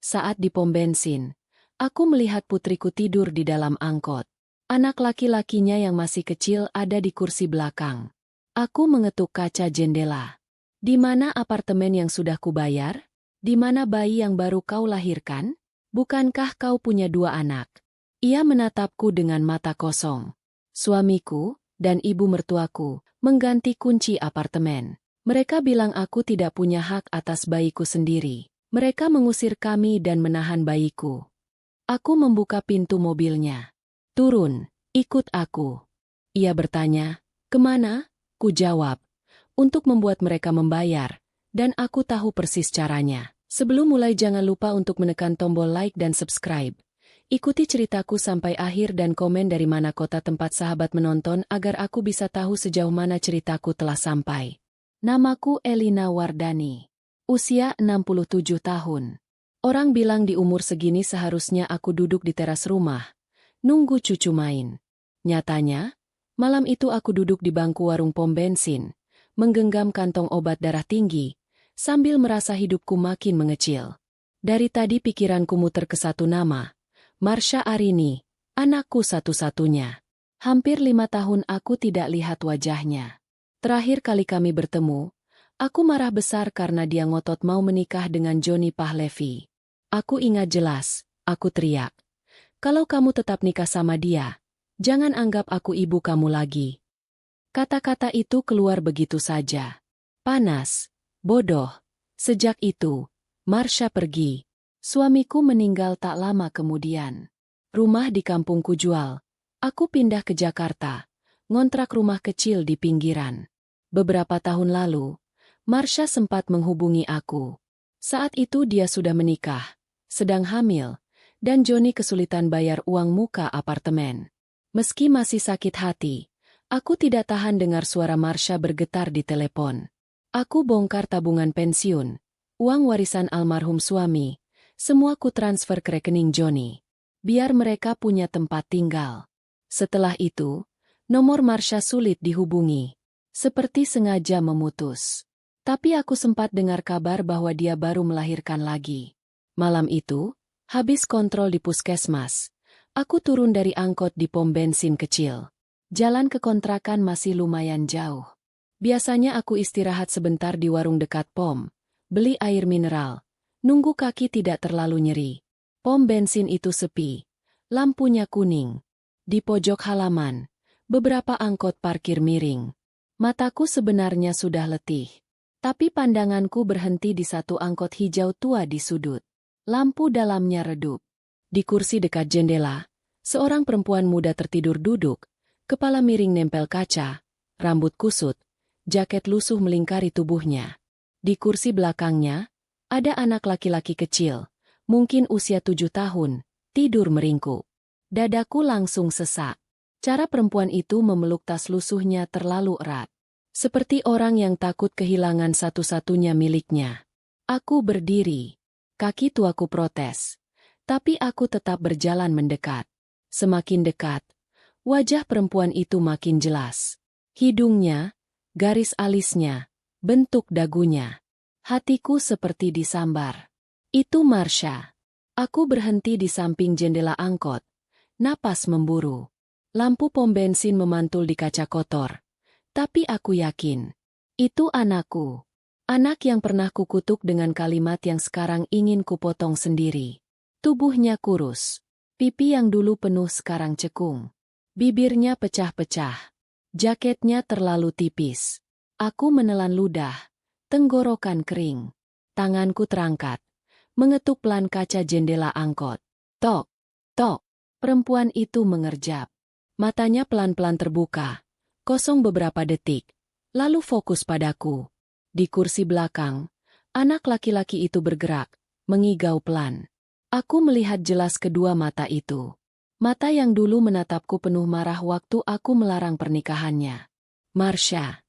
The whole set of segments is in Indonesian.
Saat di pom bensin, aku melihat putriku tidur di dalam angkot. Anak laki-lakinya yang masih kecil ada di kursi belakang. Aku mengetuk kaca jendela. Di mana apartemen yang sudah kubayar? Di mana bayi yang baru kau lahirkan? Bukankah kau punya 2 anak? Ia menatapku dengan mata kosong. Suamiku dan ibu mertuaku mengganti kunci apartemen. Mereka bilang aku tidak punya hak atas bayiku sendiri. Mereka mengusir kami dan menahan bayiku. Aku membuka pintu mobilnya. Turun, ikut aku. Ia bertanya, kemana? Ku jawab, untuk membuat mereka membayar, dan aku tahu persis caranya. Sebelum mulai jangan lupa untuk menekan tombol like dan subscribe. Ikuti ceritaku sampai akhir dan komen dari mana kota tempat sahabat menonton agar aku bisa tahu sejauh mana ceritaku telah sampai. Namaku Elina Wardani. Usia 67 tahun. Orang bilang di umur segini seharusnya aku duduk di teras rumah, nunggu cucu main. Nyatanya, malam itu aku duduk di bangku warung pom bensin, menggenggam kantong obat darah tinggi, sambil merasa hidupku makin mengecil. Dari tadi pikiranku muter ke satu nama, Marsha Arini, anakku satu-satunya. Hampir 5 tahun aku tidak lihat wajahnya. Terakhir kali kami bertemu, aku marah besar karena dia ngotot mau menikah dengan Johnny Pahlevi. Aku ingat jelas, aku teriak. Kalau kamu tetap nikah sama dia, jangan anggap aku ibu kamu lagi. Kata-kata itu keluar begitu saja. Panas, bodoh. Sejak itu, Marsha pergi. Suamiku meninggal tak lama kemudian. Rumah di kampungku jual. Aku pindah ke Jakarta, ngontrak rumah kecil di pinggiran. Beberapa tahun lalu, Marsha sempat menghubungi aku. Saat itu dia sudah menikah, sedang hamil, dan Johnny kesulitan bayar uang muka apartemen. Meski masih sakit hati, aku tidak tahan dengar suara Marsha bergetar di telepon. Aku bongkar tabungan pensiun, uang warisan almarhum suami, semua ku transfer ke rekening Johnny. Biar mereka punya tempat tinggal. Setelah itu, nomor Marsha sulit dihubungi. Seperti sengaja memutus. Tapi aku sempat dengar kabar bahwa dia baru melahirkan lagi. Malam itu, habis kontrol di puskesmas, aku turun dari angkot di pom bensin kecil. Jalan ke kontrakan masih lumayan jauh. Biasanya aku istirahat sebentar di warung dekat pom, beli air mineral, nunggu kaki tidak terlalu nyeri. Pom bensin itu sepi, lampunya kuning. Di pojok halaman, beberapa angkot parkir miring. Mataku sebenarnya sudah letih. Tapi pandanganku berhenti di satu angkot hijau tua di sudut. Lampu dalamnya redup. Di kursi dekat jendela, seorang perempuan muda tertidur duduk, kepala miring nempel kaca, rambut kusut, jaket lusuh melingkari tubuhnya. Di kursi belakangnya, ada anak laki-laki kecil, mungkin usia 7 tahun, tidur meringkuk. Dadaku langsung sesak. Cara perempuan itu memeluk tas lusuhnya terlalu erat. Seperti orang yang takut kehilangan satu-satunya miliknya. Aku berdiri. Kaki tuaku protes. Tapi aku tetap berjalan mendekat. Semakin dekat, wajah perempuan itu makin jelas. Hidungnya, garis alisnya, bentuk dagunya. Hatiku seperti disambar. Itu Marsha. Aku berhenti di samping jendela angkot. Napas memburu. Lampu pom bensin memantul di kaca kotor. Tapi aku yakin, itu anakku. Anak yang pernah kukutuk dengan kalimat yang sekarang ingin kupotong sendiri. Tubuhnya kurus. Pipi yang dulu penuh sekarang cekung. Bibirnya pecah-pecah. Jaketnya terlalu tipis. Aku menelan ludah. Tenggorokan kering. Tanganku terangkat. Mengetuk pelan kaca jendela angkot. Tok, tok. Perempuan itu mengerjap. Matanya pelan-pelan terbuka. Kosong beberapa detik, lalu fokus padaku. Di kursi belakang, anak laki-laki itu bergerak, mengigau pelan. Aku melihat jelas kedua mata itu. Mata yang dulu menatapku penuh marah waktu aku melarang pernikahannya. Marsha.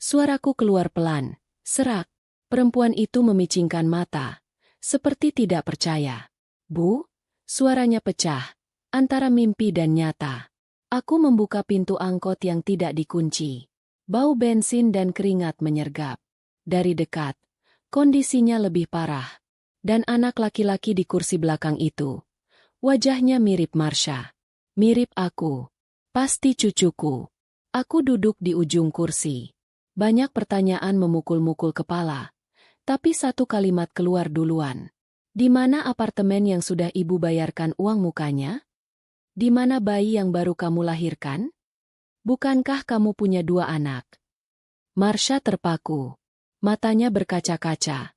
Suaraku keluar pelan, serak. Perempuan itu memicingkan mata, seperti tidak percaya. Bu? Suaranya pecah, antara mimpi dan nyata. Aku membuka pintu angkot yang tidak dikunci. Bau bensin dan keringat menyergap. Dari dekat, kondisinya lebih parah. Dan anak laki-laki di kursi belakang itu. Wajahnya mirip Marsha. Mirip aku. Pasti cucuku. Aku duduk di ujung kursi. Banyak pertanyaan memukul-mukul kepala. Tapi satu kalimat keluar duluan. Di mana apartemen yang sudah ibu bayarkan uang mukanya? Di mana bayi yang baru kamu lahirkan? Bukankah kamu punya 2 anak? Marsha terpaku. Matanya berkaca-kaca.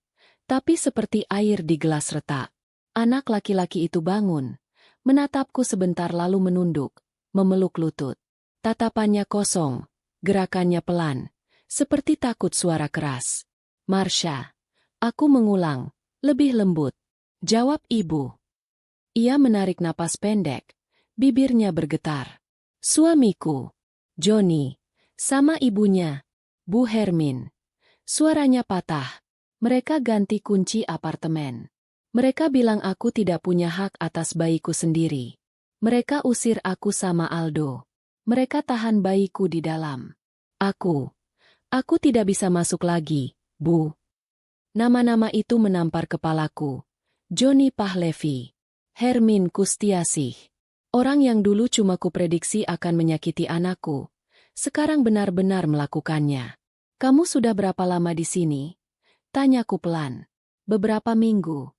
Tapi seperti air di gelas retak. Anak laki-laki itu bangun. Menatapku sebentar lalu menunduk. Memeluk lutut. Tatapannya kosong. Gerakannya pelan. Seperti takut suara keras. Marsha. Aku mengulang. Lebih lembut. Jawab ibu. Ia menarik napas pendek. Bibirnya bergetar. Suamiku. Johnny. Sama ibunya. Bu Hermin. Suaranya patah. Mereka ganti kunci apartemen. Mereka bilang aku tidak punya hak atas bayiku sendiri. Mereka usir aku sama Aldo. Mereka tahan bayiku di dalam. Aku tidak bisa masuk lagi, Bu. Nama-nama itu menampar kepalaku. Johnny Pahlevi. Hermin Kustiasih. Orang yang dulu cuma kuprediksi akan menyakiti anakku. Sekarang benar-benar melakukannya. Kamu sudah berapa lama di sini? Tanyaku pelan. Beberapa minggu.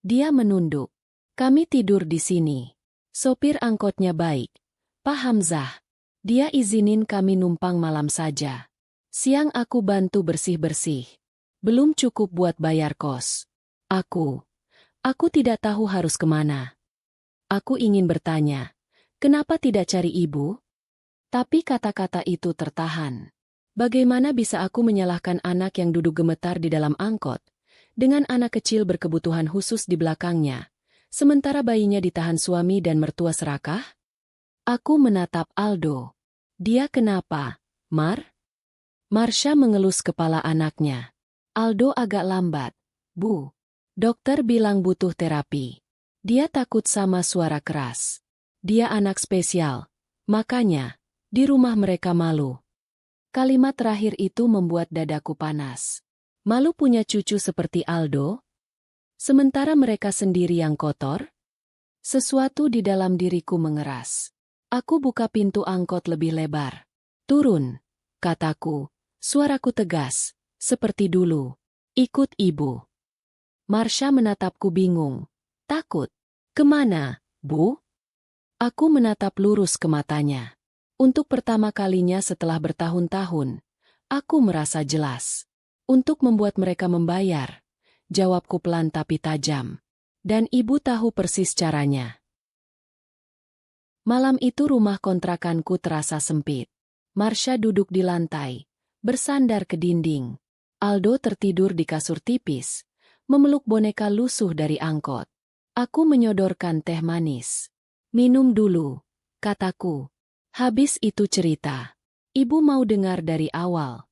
Dia menunduk. Kami tidur di sini. Sopir angkotnya baik. Pak Hamzah. Dia izinin kami numpang malam saja. Siang aku bantu bersih-bersih. Belum cukup buat bayar kos. Aku tidak tahu harus kemana. Aku ingin bertanya, kenapa tidak cari ibu? Tapi kata-kata itu tertahan. Bagaimana bisa aku menyalahkan anak yang duduk gemetar di dalam angkot, dengan anak kecil berkebutuhan khusus di belakangnya, sementara bayinya ditahan suami dan mertua serakah? Aku menatap Aldo. Dia kenapa, Mar? Marsha mengelus kepala anaknya. Aldo agak lambat. Bu, dokter bilang butuh terapi. Dia takut sama suara keras. Dia anak spesial. Makanya, di rumah mereka malu. Kalimat terakhir itu membuat dadaku panas. Malu punya cucu seperti Aldo? Sementara mereka sendiri yang kotor? Sesuatu di dalam diriku mengeras. Aku buka pintu angkot lebih lebar. Turun, kataku. Suaraku tegas, seperti dulu. Ikut ibu. Marsha menatapku bingung. Takut. Kemana, Bu? Aku menatap lurus ke matanya. Untuk pertama kalinya setelah bertahun-tahun, aku merasa jelas. Untuk membuat mereka membayar. Jawabku pelan tapi tajam. Dan ibu tahu persis caranya. Malam itu rumah kontrakanku terasa sempit. Marsha duduk di lantai, bersandar ke dinding. Aldo tertidur di kasur tipis, memeluk boneka lusuh dari angkot. Aku menyodorkan teh manis. Minum dulu, kataku. Habis itu cerita. Ibu mau dengar dari awal.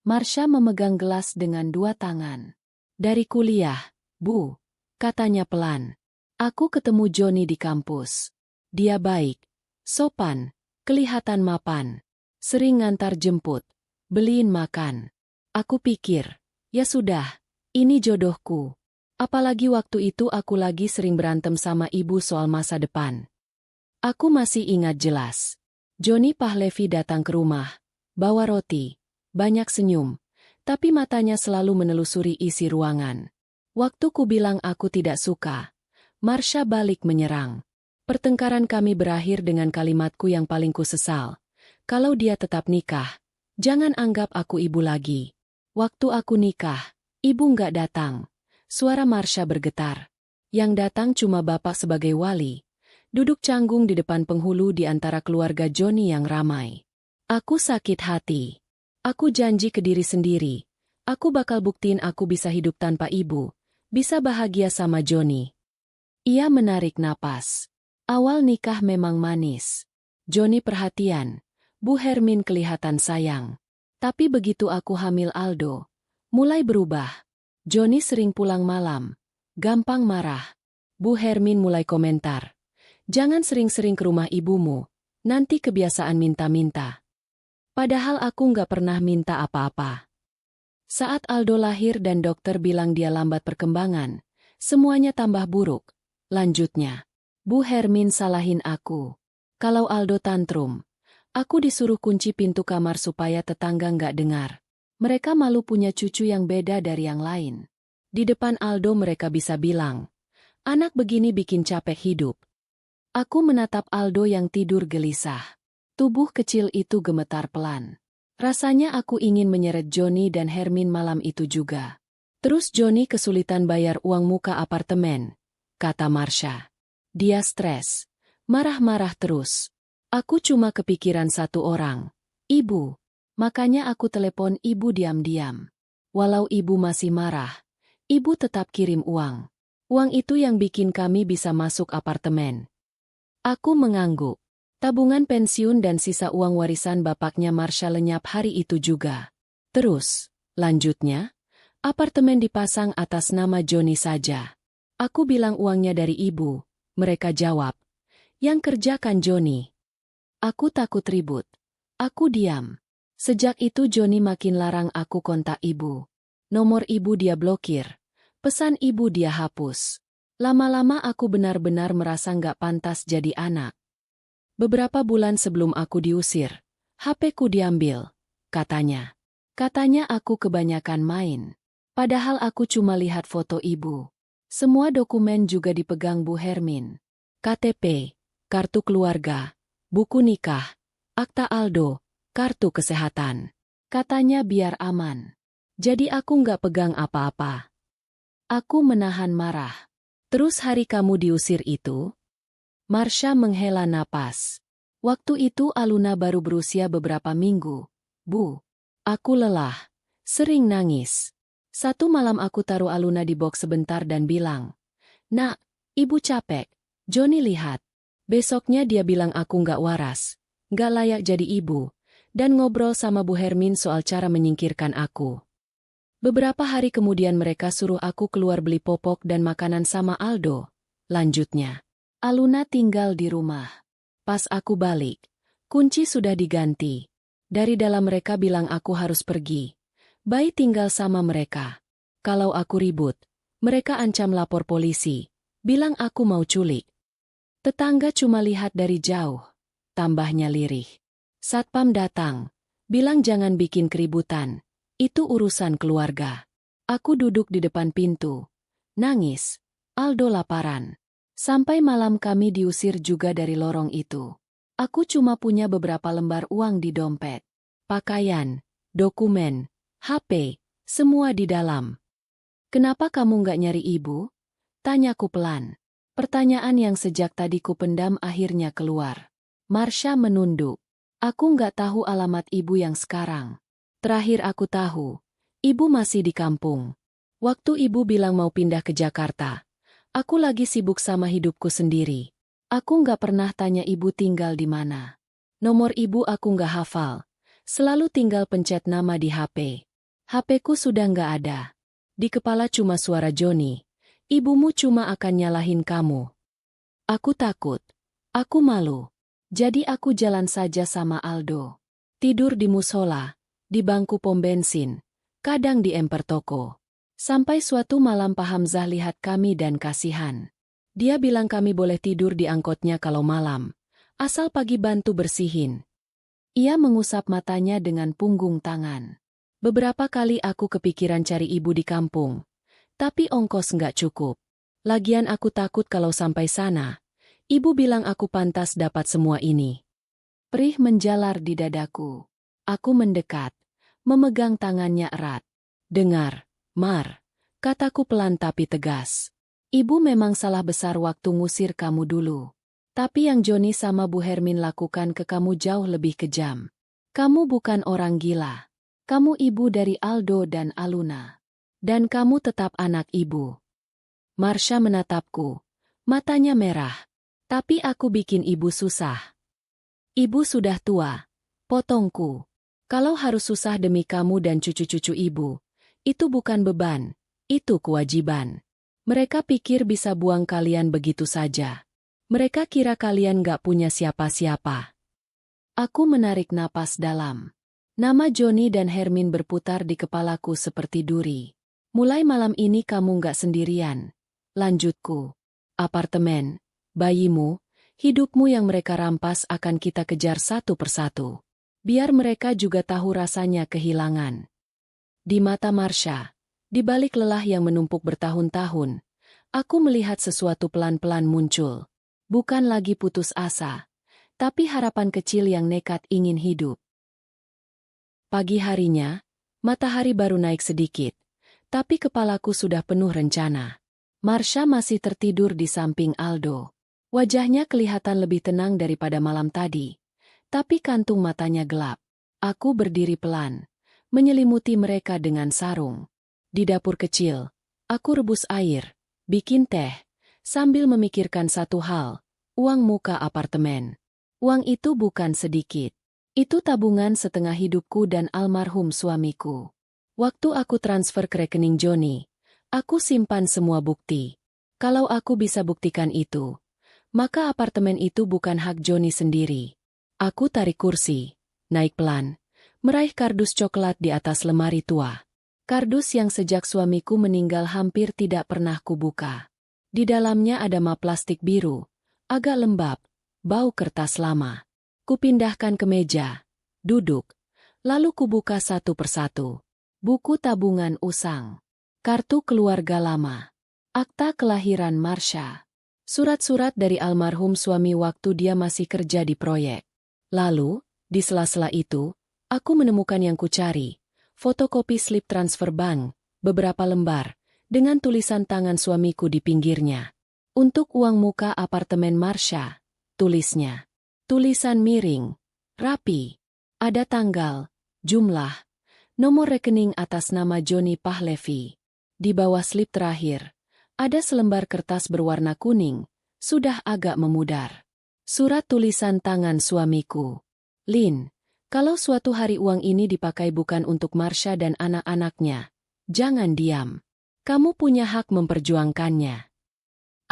Marsha memegang gelas dengan 2 tangan. Dari kuliah, Bu, katanya pelan. Aku ketemu Johnny di kampus. Dia baik, sopan, kelihatan mapan. Sering ngantar jemput, beliin makan. Aku pikir, ya sudah, ini jodohku. Apalagi waktu itu aku lagi sering berantem sama ibu soal masa depan. Aku masih ingat jelas. Johnny Pahlevi datang ke rumah, bawa roti, banyak senyum, tapi matanya selalu menelusuri isi ruangan. Waktu ku bilang aku tidak suka, Marsha balik menyerang. Pertengkaran kami berakhir dengan kalimatku yang paling ku sesal. Kalau dia tetap nikah, jangan anggap aku ibu lagi. Waktu aku nikah, ibu nggak datang. Suara Marsha bergetar. Yang datang cuma bapak sebagai wali. Duduk canggung di depan penghulu di antara keluarga Johnny yang ramai. Aku sakit hati. Aku janji ke diri sendiri. Aku bakal buktiin aku bisa hidup tanpa ibu. Bisa bahagia sama Johnny. Ia menarik napas. Awal nikah memang manis. Johnny perhatian. Bu Hermin kelihatan sayang. Tapi begitu aku hamil Aldo, mulai berubah. Johnny sering pulang malam. Gampang marah. Bu Hermin mulai komentar. Jangan sering-sering ke rumah ibumu. Nanti kebiasaan minta-minta. Padahal aku nggak pernah minta apa-apa. Saat Aldo lahir dan dokter bilang dia lambat perkembangan, Semuanya tambah buruk. Lanjutnya. Bu Hermin salahin aku. Kalau Aldo tantrum, aku disuruh kunci pintu kamar supaya tetangga nggak dengar. Mereka malu punya cucu yang beda dari yang lain. Di depan Aldo mereka bisa bilang, anak begini bikin capek hidup. Aku menatap Aldo yang tidur gelisah. Tubuh kecil itu gemetar pelan. Rasanya aku ingin menyeret Johnny dan Hermin malam itu juga. Terus Johnny kesulitan bayar uang muka apartemen, kata Marsha. Dia stres, marah-marah terus. Aku cuma kepikiran satu orang, ibu. Makanya aku telepon ibu diam-diam. Walau ibu masih marah, ibu tetap kirim uang. Uang itu yang bikin kami bisa masuk apartemen. Aku mengangguk. Tabungan pensiun dan sisa uang warisan bapaknya Marsha lenyap hari itu juga. Terus, lanjutnya, apartemen dipasang atas nama Johnny saja. Aku bilang uangnya dari ibu. Mereka jawab, yang kerjakan Johnny. Aku takut ribut. Aku diam. Sejak itu Johnny makin larang aku kontak ibu. Nomor ibu dia blokir. Pesan ibu dia hapus. Lama-lama aku benar-benar merasa nggak pantas jadi anak. Beberapa bulan sebelum aku diusir, HP-ku diambil, katanya. Katanya aku kebanyakan main. Padahal aku cuma lihat foto ibu. Semua dokumen juga dipegang Bu Hermin. KTP, kartu keluarga, buku nikah, akta Aldo, kartu kesehatan. Katanya biar aman. Jadi aku nggak pegang apa-apa. Aku menahan marah. Terus hari kamu diusir itu? Marsha menghela napas. Waktu itu Aluna baru berusia beberapa minggu. Bu, aku lelah. Sering nangis. Satu malam aku taruh Aluna di box sebentar dan bilang, Nak, ibu capek. Johnny lihat. Besoknya dia bilang aku nggak waras, nggak layak jadi ibu, dan ngobrol sama Bu Hermin soal cara menyingkirkan aku. Beberapa hari kemudian mereka suruh aku keluar beli popok dan makanan sama Aldo. Lanjutnya, Aluna tinggal di rumah. Pas aku balik, kunci sudah diganti. Dari dalam mereka bilang aku harus pergi. Bayi tinggal sama mereka. Kalau aku ribut, mereka ancam lapor polisi. Bilang aku mau culik. Tetangga cuma lihat dari jauh. Tambahnya lirih. Satpam datang. Bilang jangan bikin keributan. Itu urusan keluarga. Aku duduk di depan pintu. Nangis. Aldo laparan. Sampai malam kami diusir juga dari lorong itu. Aku cuma punya beberapa lembar uang di dompet. Pakaian, dokumen, HP, semua di dalam. Kenapa kamu nggak nyari ibu? Tanyaku pelan. Pertanyaan yang sejak tadi ku pendam akhirnya keluar. Marsha menunduk. Aku nggak tahu alamat ibu yang sekarang. Terakhir aku tahu, ibu masih di kampung. Waktu ibu bilang mau pindah ke Jakarta, aku lagi sibuk sama hidupku sendiri. Aku nggak pernah tanya ibu tinggal di mana. Nomor ibu aku nggak hafal. Selalu tinggal pencet nama di HP. HP-ku sudah nggak ada. Di kepala cuma suara Johnny. Ibumu cuma akan nyalahin kamu. Aku takut. Aku malu. Jadi aku jalan saja sama Aldo. Tidur di musola. Di bangku pom bensin, kadang di emper toko. Sampai suatu malam Pak Hamzah lihat kami dan kasihan. Dia bilang kami boleh tidur di angkotnya kalau malam, asal pagi bantu bersihin. Ia mengusap matanya dengan punggung tangan. Beberapa kali aku kepikiran cari ibu di kampung, tapi ongkos nggak cukup. Lagian aku takut kalau sampai sana, ibu bilang aku pantas dapat semua ini. Perih menjalar di dadaku. Aku mendekat, memegang tangannya erat. Dengar, Mar, kataku pelan tapi tegas. Ibu memang salah besar waktu ngusir kamu dulu. Tapi yang Johnny sama Bu Hermin lakukan ke kamu jauh lebih kejam. Kamu bukan orang gila. Kamu ibu dari Aldo dan Aluna. Dan kamu tetap anak ibu. Marsha menatapku. Matanya merah. Tapi aku bikin ibu susah. Ibu sudah tua. Potongku. Kalau harus susah demi kamu dan cucu-cucu ibu, itu bukan beban, itu kewajiban. Mereka pikir bisa buang kalian begitu saja. Mereka kira kalian gak punya siapa-siapa. Aku menarik napas dalam. Nama Johnny dan Hermin berputar di kepalaku seperti duri. Mulai malam ini kamu gak sendirian. Lanjutku. Apartemen, bayimu, hidupmu yang mereka rampas akan kita kejar satu persatu. Biar mereka juga tahu rasanya kehilangan. Di mata Marsha, di balik lelah yang menumpuk bertahun-tahun, aku melihat sesuatu pelan-pelan muncul. Bukan lagi putus asa, tapi harapan kecil yang nekat ingin hidup. Pagi harinya, matahari baru naik sedikit, tapi kepalaku sudah penuh rencana. Marsha masih tertidur di samping Aldo. Wajahnya kelihatan lebih tenang daripada malam tadi, tapi kantung matanya gelap. Aku berdiri pelan, menyelimuti mereka dengan sarung. Di dapur kecil, aku rebus air, bikin teh, sambil memikirkan satu hal, uang muka apartemen. Uang itu bukan sedikit. Itu tabungan setengah hidupku dan almarhum suamiku. Waktu aku transfer ke rekening Johnny, aku simpan semua bukti. Kalau aku bisa buktikan itu, maka apartemen itu bukan hak Johnny sendiri. Aku tarik kursi, naik pelan, meraih kardus coklat di atas lemari tua. Kardus yang sejak suamiku meninggal hampir tidak pernah kubuka. Di dalamnya ada map plastik biru, agak lembab, bau kertas lama. Kupindahkan ke meja, duduk, lalu kubuka satu persatu. Buku tabungan usang, kartu keluarga lama, akta kelahiran Marsha, surat-surat dari almarhum suami waktu dia masih kerja di proyek. Lalu, di sela-sela itu, aku menemukan yang kucari, fotokopi slip transfer bank, beberapa lembar, dengan tulisan tangan suamiku di pinggirnya. Untuk uang muka apartemen Marsha, tulisnya. Tulisan miring, rapi, ada tanggal, jumlah, nomor rekening atas nama Johnny Pahlevi. Di bawah slip terakhir, ada selembar kertas berwarna kuning, sudah agak memudar. Surat tulisan tangan suamiku. Lin, kalau suatu hari uang ini dipakai bukan untuk Marsha dan anak-anaknya, jangan diam. Kamu punya hak memperjuangkannya.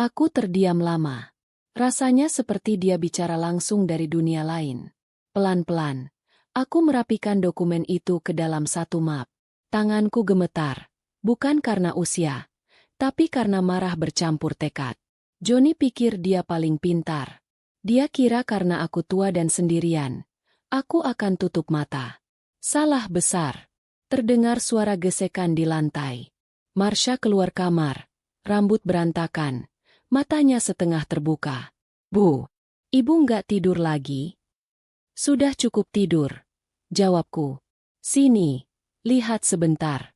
Aku terdiam lama. Rasanya seperti dia bicara langsung dari dunia lain. Pelan-pelan, aku merapikan dokumen itu ke dalam satu map. Tanganku gemetar, bukan karena usia, tapi karena marah bercampur tekad. Johnny pikir dia paling pintar. Dia kira karena aku tua dan sendirian, aku akan tutup mata. Salah besar. Terdengar suara gesekan di lantai. Marsha keluar kamar, rambut berantakan. Matanya setengah terbuka. Bu, ibu nggak tidur lagi? Sudah cukup tidur, jawabku. Sini, lihat sebentar.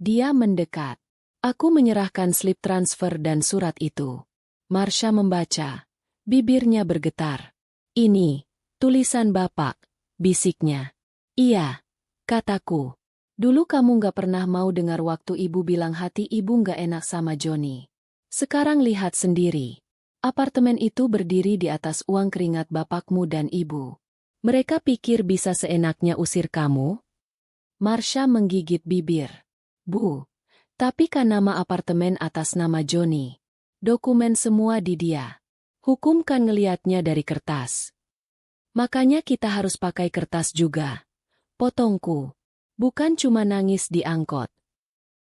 Dia mendekat. Aku menyerahkan slip transfer dan surat itu. Marsha membaca. Bibirnya bergetar. Ini, tulisan Bapak, bisiknya. Iya, kataku. Dulu kamu nggak pernah mau dengar waktu ibu bilang hati ibu nggak enak sama Johnny. Sekarang lihat sendiri. Apartemen itu berdiri di atas uang keringat bapakmu dan ibu. Mereka pikir bisa seenaknya usir kamu? Marsha menggigit bibir. Bu, tapi kan nama apartemen atas nama Johnny. Dokumen semua di dia. Hukum kan ngeliatnya dari kertas. Makanya kita harus pakai kertas juga. Potongku. Bukan cuma nangis di angkot.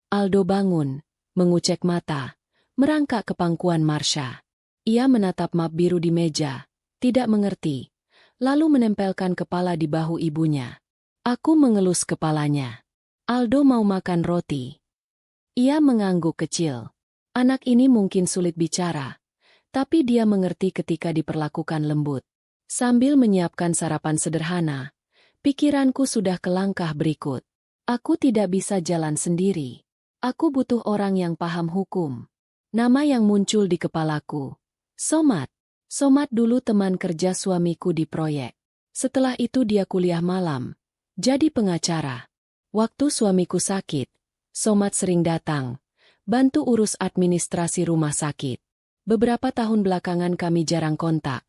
Aldo bangun, mengucek mata. Merangkak ke pangkuan Marsha. Ia menatap map biru di meja, tidak mengerti, lalu menempelkan kepala di bahu ibunya. Aku mengelus kepalanya. Aldo mau makan roti. Ia mengangguk kecil. Anak ini mungkin sulit bicara, tapi dia mengerti ketika diperlakukan lembut. Sambil menyiapkan sarapan sederhana, pikiranku sudah ke langkah berikut. Aku tidak bisa jalan sendiri. Aku butuh orang yang paham hukum. Nama yang muncul di kepalaku. Somad. Somad dulu teman kerja suamiku di proyek. Setelah itu dia kuliah malam. Jadi pengacara. Waktu suamiku sakit, Somad sering datang. Bantu urus administrasi rumah sakit. Beberapa tahun belakangan kami jarang kontak.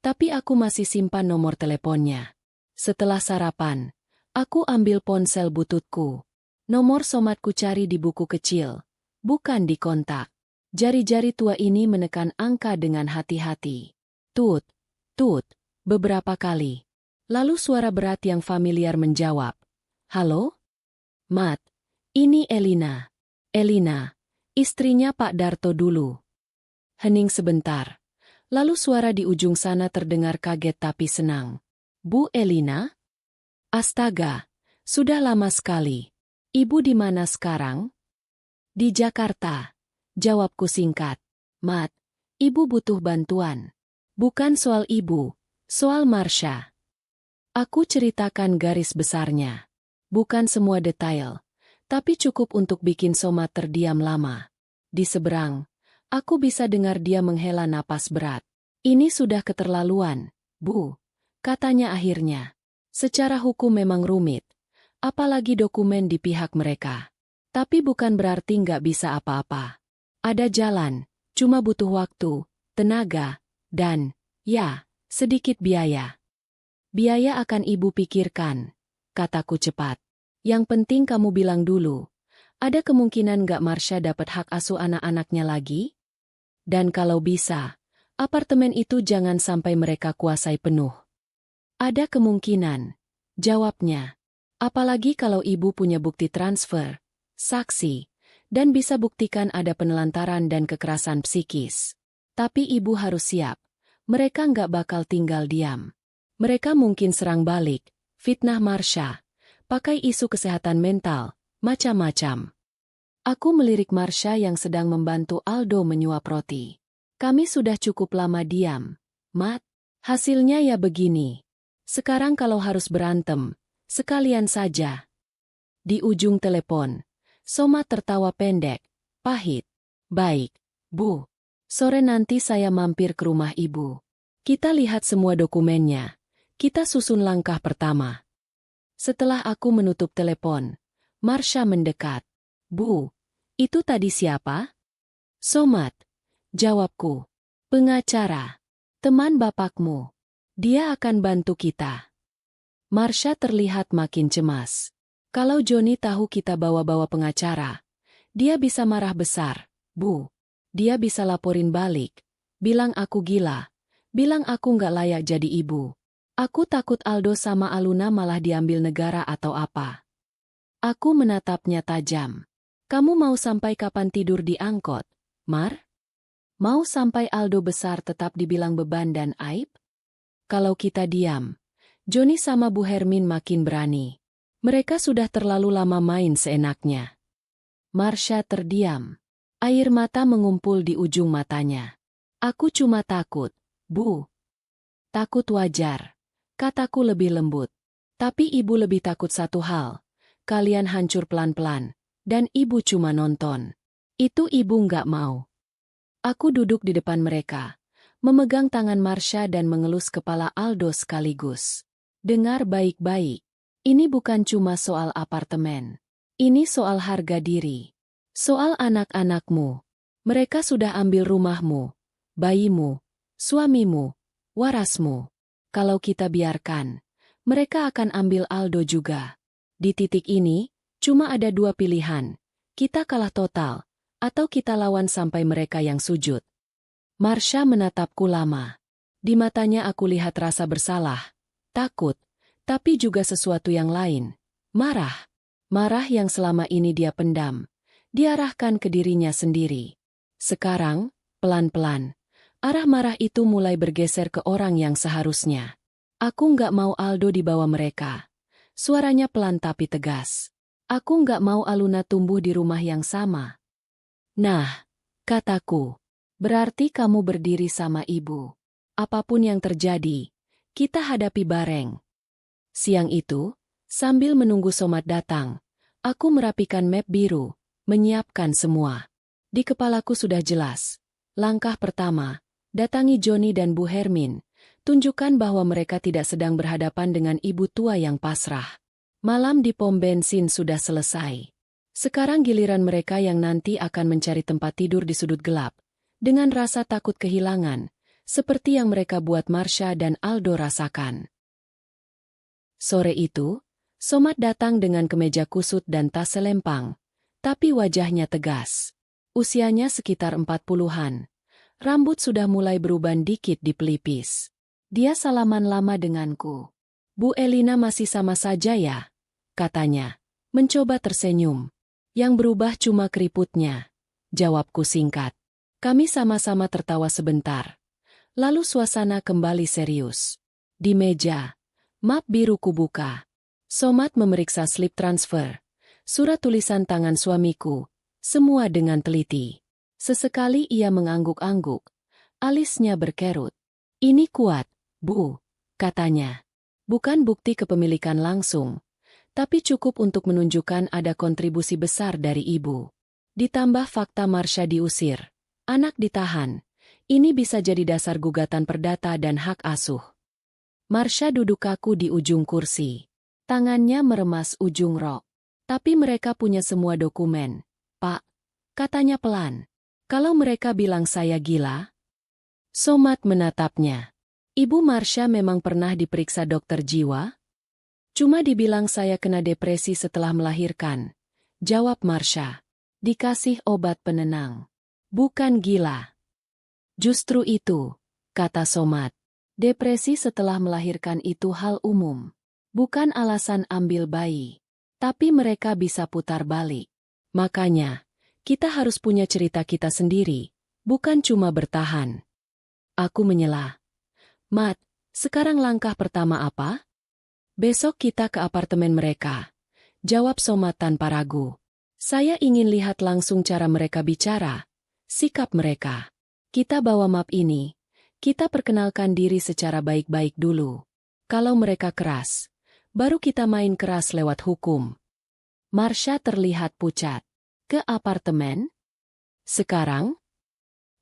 Tapi aku masih simpan nomor teleponnya. Setelah sarapan, aku ambil ponsel bututku. Nomor Somad ku cari di buku kecil. Bukan di kontak. Jari-jari tua ini menekan angka dengan hati-hati. Tut, tut, beberapa kali. Lalu suara berat yang familiar menjawab. Halo? Mat, ini Elina. Elina, Istrinya Pak Darto dulu. Hening sebentar. Lalu suara di ujung sana terdengar kaget tapi senang. Bu Elina? Astaga, sudah lama sekali. Ibu di mana sekarang? Di Jakarta. Jawabku singkat. Mat, ibu butuh bantuan. Bukan soal ibu, soal Marsha. Aku ceritakan garis besarnya. Bukan semua detail, tapi cukup untuk bikin Somat terdiam lama. Di seberang, aku bisa dengar dia menghela napas berat. Ini sudah keterlaluan, Bu, katanya akhirnya. Secara hukum memang rumit, apalagi dokumen di pihak mereka. Tapi bukan berarti nggak bisa apa-apa. Ada jalan, cuma butuh waktu, tenaga, dan, ya, sedikit biaya. Biaya akan ibu pikirkan, kataku cepat. Yang penting kamu bilang dulu, ada kemungkinan nggak Marsha dapat hak asuh anak-anaknya lagi? Dan kalau bisa, apartemen itu jangan sampai mereka kuasai penuh. Ada kemungkinan, jawabnya. Apalagi kalau ibu punya bukti transfer, saksi, dan bisa buktikan ada penelantaran dan kekerasan psikis. Tapi ibu harus siap, mereka nggak bakal tinggal diam. Mereka mungkin serang balik, fitnah Marsha, pakai isu kesehatan mental, macam-macam. Aku melirik Marsha yang sedang membantu Aldo menyuap roti. Kami sudah cukup lama diam, Mat. Hasilnya ya begini. Sekarang kalau harus berantem, sekalian saja. Di ujung telepon, Somat tertawa pendek, pahit. Baik, Bu. Sore nanti saya mampir ke rumah ibu. Kita lihat semua dokumennya. Kita susun langkah pertama. Setelah aku menutup telepon, Marsha mendekat. Bu, itu tadi siapa? Somat, jawabku. Pengacara. Teman bapakmu. Dia akan bantu kita. Marsha terlihat makin cemas. Kalau Joni tahu kita bawa-bawa pengacara, dia bisa marah besar, Bu. Dia bisa laporin balik. Bilang aku gila. Bilang aku nggak layak jadi ibu. Aku takut Aldo sama Aluna malah diambil negara atau apa. Aku menatapnya tajam. Kamu mau sampai kapan tidur di angkot, Mar? Mau sampai Aldo besar tetap dibilang beban dan aib? Kalau kita diam, Joni sama Bu Hermin makin berani. Mereka sudah terlalu lama main seenaknya. Marsha terdiam. Air mata mengumpul di ujung matanya. Aku cuma takut, Bu. Takut wajar. Kataku lebih lembut. Tapi ibu lebih takut satu hal. Kalian hancur pelan-pelan. Dan ibu cuma nonton. Itu ibu nggak mau. Aku duduk di depan mereka. Memegang tangan Marsha dan mengelus kepala Aldo sekaligus. Dengar baik-baik. Ini bukan cuma soal apartemen. Ini soal harga diri. Soal anak-anakmu. Mereka sudah ambil rumahmu, bayimu, suamimu, warasmu. Kalau kita biarkan, mereka akan ambil Aldo juga. Di titik ini, cuma ada dua pilihan. Kita kalah total, atau kita lawan sampai mereka yang sujud. Marsha menatapku lama. Di matanya aku lihat rasa bersalah, takut, tapi juga sesuatu yang lain. Marah. Marah yang selama ini dia pendam. Diarahkan ke dirinya sendiri. Sekarang, pelan-pelan, arah marah itu mulai bergeser ke orang yang seharusnya. Aku nggak mau Aldo dibawa mereka. Suaranya pelan tapi tegas. Aku nggak mau Aluna tumbuh di rumah yang sama. Nah, kataku. Berarti kamu berdiri sama ibu. Apapun yang terjadi, kita hadapi bareng. Siang itu, sambil menunggu Somat datang, aku merapikan map biru, menyiapkan semua. Di kepalaku sudah jelas. Langkah pertama, datangi Joni dan Bu Hermin, tunjukkan bahwa mereka tidak sedang berhadapan dengan ibu tua yang pasrah. Malam di pom bensin sudah selesai. Sekarang giliran mereka yang nanti akan mencari tempat tidur di sudut gelap. Dengan rasa takut kehilangan, seperti yang mereka buat Marsha dan Aldo rasakan. Sore itu, Somat datang dengan kemeja kusut dan tas selempang, tapi wajahnya tegas. Usianya sekitar 40-an. Rambut sudah mulai beruban dikit di pelipis. Dia salaman lama denganku. Bu Elina masih sama saja ya? Katanya, mencoba tersenyum. Yang berubah cuma keriputnya. jawabku singkat. Kami sama-sama tertawa sebentar. Lalu suasana kembali serius. Di meja, map biru kubuka. Somad memeriksa slip transfer, surat tulisan tangan suamiku, semua dengan teliti. Sesekali ia mengangguk-angguk, alisnya berkerut. Ini kuat, Bu, katanya. Bukan bukti kepemilikan langsung, tapi cukup untuk menunjukkan ada kontribusi besar dari ibu. Ditambah fakta Marsha diusir, anak ditahan. Ini bisa jadi dasar gugatan perdata dan hak asuh. Marsha duduk kaku di ujung kursi. Tangannya meremas ujung rok. Tapi mereka punya semua dokumen, Pak, katanya pelan. Kalau mereka bilang saya gila? Somad menatapnya. Ibu Marsha memang pernah diperiksa dokter jiwa? Cuma dibilang saya kena depresi setelah melahirkan, jawab Marsha. Dikasih obat penenang. Bukan gila. Justru itu, kata Somad. Depresi setelah melahirkan itu hal umum. Bukan alasan ambil bayi. Tapi mereka bisa putar balik. Makanya, kita harus punya cerita kita sendiri, bukan cuma bertahan. Aku menyela. Mat, sekarang langkah pertama apa? Besok kita ke apartemen mereka. Jawab Somad tanpa ragu. Saya ingin lihat langsung cara mereka bicara, sikap mereka. Kita bawa map ini, kita perkenalkan diri secara baik-baik dulu. Kalau mereka keras, baru kita main keras lewat hukum. Marsha terlihat pucat. Ke apartemen? Sekarang?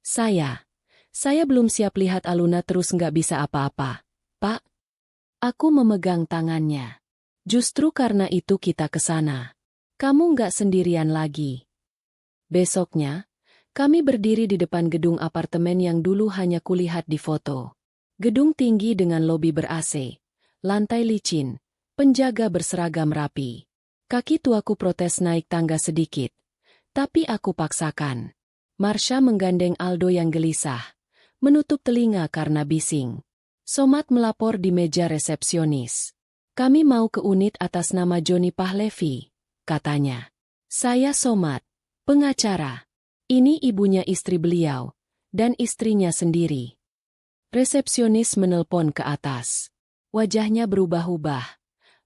Saya belum siap lihat Aluna terus nggak bisa apa-apa. Pak? Aku memegang tangannya. Justru karena itu kita ke sana. Kamu nggak sendirian lagi. Besoknya, kami berdiri di depan gedung apartemen yang dulu hanya kulihat di foto. Gedung tinggi dengan lobi ber-AC, lantai licin, penjaga berseragam rapi. Kaki tuaku protes naik tangga sedikit, tapi aku paksakan. Marsha menggandeng Aldo yang gelisah, menutup telinga karena bising. Somad melapor di meja resepsionis. Kami mau ke unit atas nama Johnny Pahlevi, katanya. Saya Somad, pengacara. Ini ibunya istri beliau, dan istrinya sendiri. Resepsionis menelpon ke atas. Wajahnya berubah-ubah,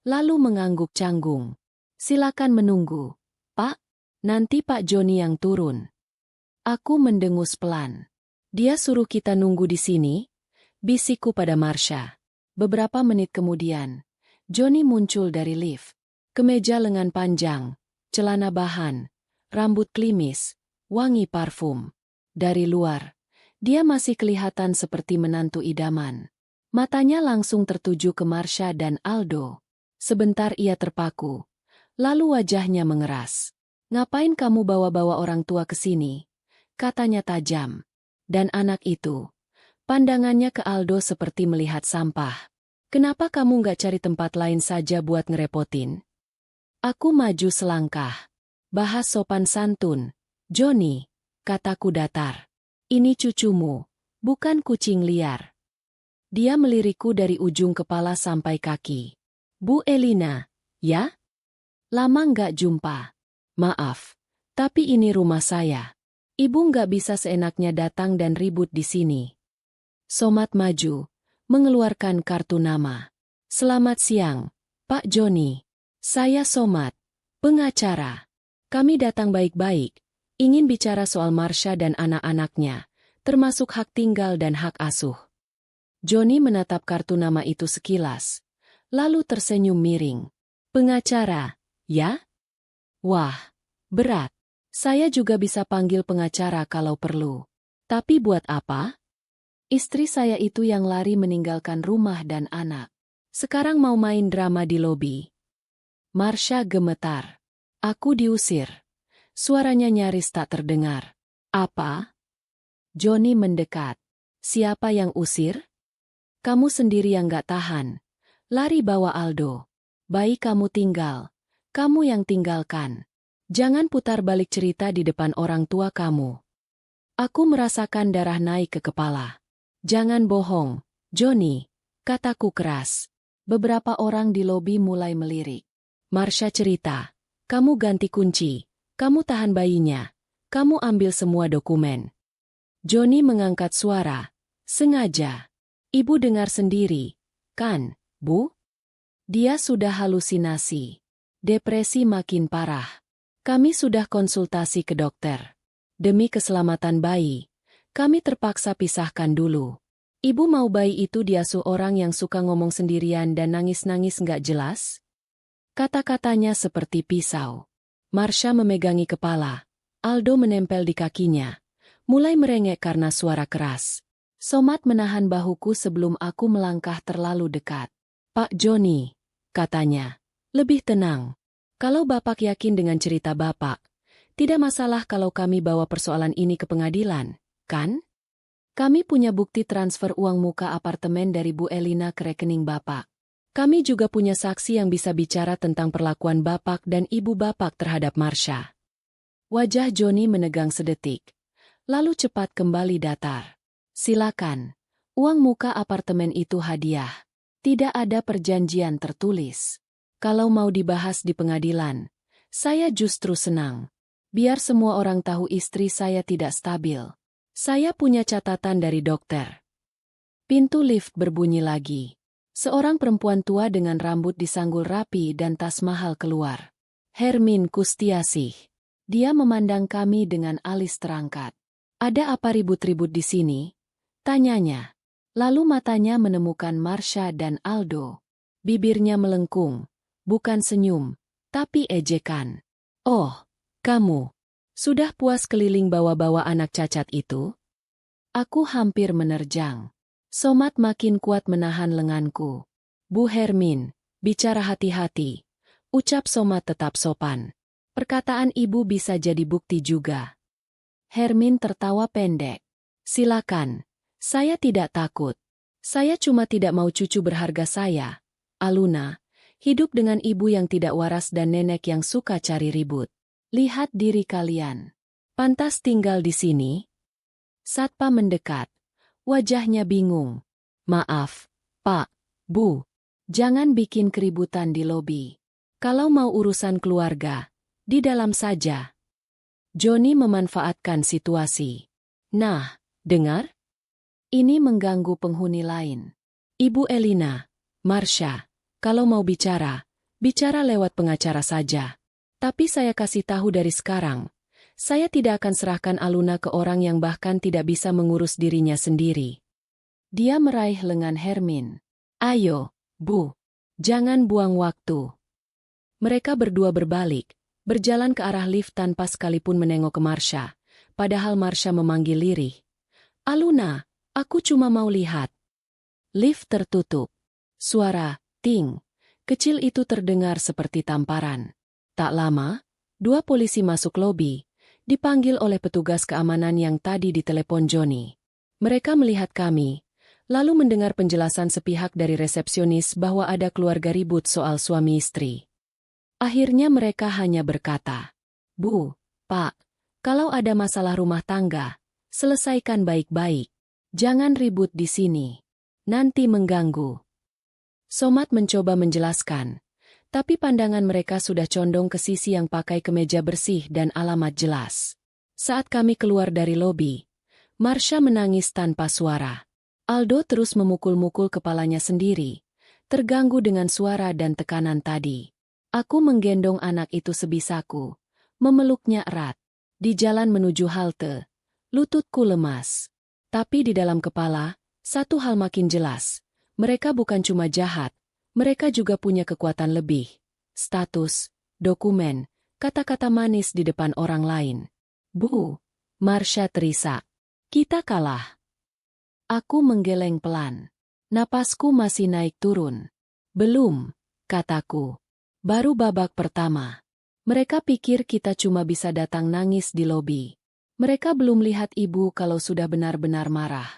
lalu mengangguk canggung. Silakan menunggu, Pak. Nanti Pak Johnny yang turun. Aku mendengus pelan. Dia suruh kita nunggu di sini, bisikku pada Marsha. Beberapa menit kemudian, Johnny muncul dari lift. Kemeja lengan panjang, celana bahan, rambut klimis, wangi parfum. Dari luar, dia masih kelihatan seperti menantu idaman. Matanya langsung tertuju ke Marsha dan Aldo. Sebentar ia terpaku, lalu wajahnya mengeras. Ngapain kamu bawa-bawa orang tua ke sini? Katanya tajam. Dan anak itu, pandangannya ke Aldo seperti melihat sampah. Kenapa kamu nggak cari tempat lain saja buat ngerepotin? Aku maju selangkah. Bahas sopan santun. Johnny, kataku datar. Ini cucumu, bukan kucing liar. Dia melirikku dari ujung kepala sampai kaki. Bu Elina, ya? Lama nggak jumpa. Maaf, tapi ini rumah saya. Ibu nggak bisa seenaknya datang dan ribut di sini. Somad maju, mengeluarkan kartu nama. Selamat siang, Pak Johnny. Saya Somad, pengacara. Kami datang baik-baik, ingin bicara soal Marsha dan anak-anaknya, termasuk hak tinggal dan hak asuh. Johnny menatap kartu nama itu sekilas, lalu tersenyum miring. Pengacara, ya? Wah, berat. Saya juga bisa panggil pengacara kalau perlu. Tapi buat apa? Istri saya itu yang lari meninggalkan rumah dan anak. Sekarang mau main drama di lobi. Marsha gemetar. Aku diusir. Suaranya nyaris tak terdengar. Apa? Johnny mendekat. Siapa yang usir? Kamu sendiri yang gak tahan. Lari bawa Aldo. Bayi kamu tinggal. Kamu yang tinggalkan. Jangan putar balik cerita di depan orang tua kamu. Aku merasakan darah naik ke kepala. Jangan bohong, Johnny, kataku keras. Beberapa orang di lobi mulai melirik. Marsha cerita, kamu ganti kunci, kamu tahan bayinya, Kamu ambil semua dokumen. Johnny mengangkat suara. Sengaja. Ibu dengar sendiri, kan, Bu? Dia sudah halusinasi. Depresi makin parah. Kami sudah konsultasi ke dokter. Demi keselamatan bayi, kami terpaksa pisahkan dulu. Ibu mau bayi itu diasuh orang yang suka ngomong sendirian dan nangis-nangis nggak jelas? Kata-katanya seperti pisau. Marsha memegangi kepala. Aldo menempel di kakinya. Mulai merengek karena suara keras. Somat menahan bahuku sebelum aku melangkah terlalu dekat. Pak Johnny, katanya, lebih tenang. Kalau Bapak yakin dengan cerita Bapak, tidak masalah kalau kami bawa persoalan ini ke pengadilan, kan? Kami punya bukti transfer uang muka apartemen dari Bu Elina ke rekening Bapak. Kami juga punya saksi yang bisa bicara tentang perlakuan Bapak dan Ibu Bapak terhadap Marsha. Wajah Johnny menegang sedetik, lalu cepat kembali datar. Silakan, uang muka apartemen itu hadiah. Tidak ada perjanjian tertulis. Kalau mau dibahas di pengadilan, saya justru senang. Biar semua orang tahu istri saya tidak stabil. Saya punya catatan dari dokter. Pintu lift berbunyi lagi. Seorang perempuan tua dengan rambut disanggul rapi dan tas mahal keluar. Hermin Kustiasih. Dia memandang kami dengan alis terangkat. Ada apa ribut-ribut di sini? Tanyanya. Lalu matanya menemukan Marsha dan Aldo. Bibirnya melengkung. Bukan senyum, tapi ejekan. Oh, kamu. Sudah puas keliling bawa-bawa anak cacat itu? Aku hampir menerjang. Somat makin kuat menahan lenganku. Bu Hermin, bicara hati-hati. Ucap Somat tetap sopan. Perkataan ibu bisa jadi bukti juga. Hermin tertawa pendek. Silakan, saya tidak takut. Saya cuma tidak mau cucu berharga saya, Aluna, hidup dengan ibu yang tidak waras dan nenek yang suka cari ribut. Lihat diri kalian. Pantas tinggal di sini? Satpam mendekat. Wajahnya bingung. Maaf, Pak, Bu. Jangan bikin keributan di lobi. Kalau mau urusan keluarga, di dalam saja. Johnny memanfaatkan situasi. Nah, dengar? Ini mengganggu penghuni lain. Ibu Elina, Marsha, kalau mau bicara, bicara lewat pengacara saja. Tapi saya kasih tahu dari sekarang, saya tidak akan serahkan Aluna ke orang yang bahkan tidak bisa mengurus dirinya sendiri. Dia meraih lengan Hermin. Ayo, Bu, jangan buang waktu. Mereka berdua berbalik, berjalan ke arah lift tanpa sekalipun menengok ke Marsha, padahal Marsha memanggil lirih. Aluna, aku cuma mau lihat. Lift tertutup. Suara, ting, kecil itu terdengar seperti tamparan. Tak lama, dua polisi masuk lobi, dipanggil oleh petugas keamanan yang tadi ditelepon Johnny. Mereka melihat kami, lalu mendengar penjelasan sepihak dari resepsionis bahwa ada keluarga ribut soal suami istri. Akhirnya mereka hanya berkata, Bu, Pak, kalau ada masalah rumah tangga, selesaikan baik-baik. Jangan ribut di sini. Nanti mengganggu. Somat mencoba menjelaskan, tapi pandangan mereka sudah condong ke sisi yang pakai kemeja bersih dan alamat jelas. Saat kami keluar dari lobi, Marsha menangis tanpa suara. Aldo terus memukul-mukul kepalanya sendiri, terganggu dengan suara dan tekanan tadi. Aku menggendong anak itu sebisaku, memeluknya erat. Di jalan menuju halte, lututku lemas. Tapi di dalam kepala, satu hal makin jelas. Mereka bukan cuma jahat, mereka juga punya kekuatan lebih. Status, dokumen, kata-kata manis di depan orang lain. Bu, Marsha terisak. Kita kalah. Aku menggeleng pelan. Napasku masih naik turun. Belum, kataku. Baru babak pertama. Mereka pikir kita cuma bisa datang nangis di lobi. Mereka belum lihat ibu kalau sudah benar-benar marah.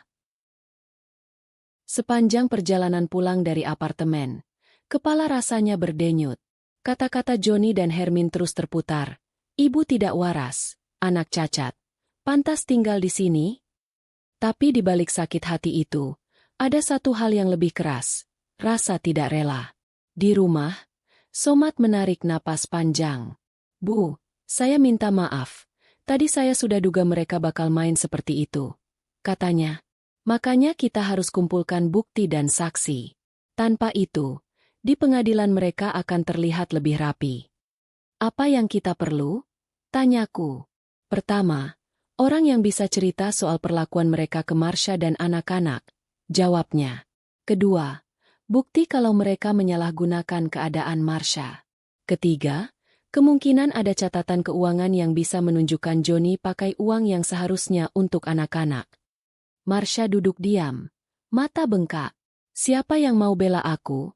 Sepanjang perjalanan pulang dari apartemen, kepala rasanya berdenyut. Kata-kata Johnny dan Hermin terus terputar. Ibu tidak waras, anak cacat. Pantas tinggal di sini? Tapi di balik sakit hati itu, ada satu hal yang lebih keras. Rasa tidak rela. Di rumah, Somat menarik napas panjang. Bu, saya minta maaf. Tadi saya sudah duga mereka bakal main seperti itu, katanya. Makanya kita harus kumpulkan bukti dan saksi. Tanpa itu, di pengadilan mereka akan terlihat lebih rapi. Apa yang kita perlu? Tanyaku. Pertama, orang yang bisa cerita soal perlakuan mereka ke Marsha dan anak-anak, jawabnya. Kedua, bukti kalau mereka menyalahgunakan keadaan Marsha. Ketiga, kemungkinan ada catatan keuangan yang bisa menunjukkan Johnny pakai uang yang seharusnya untuk anak-anak. Marsha duduk diam, mata bengkak. Siapa yang mau bela aku?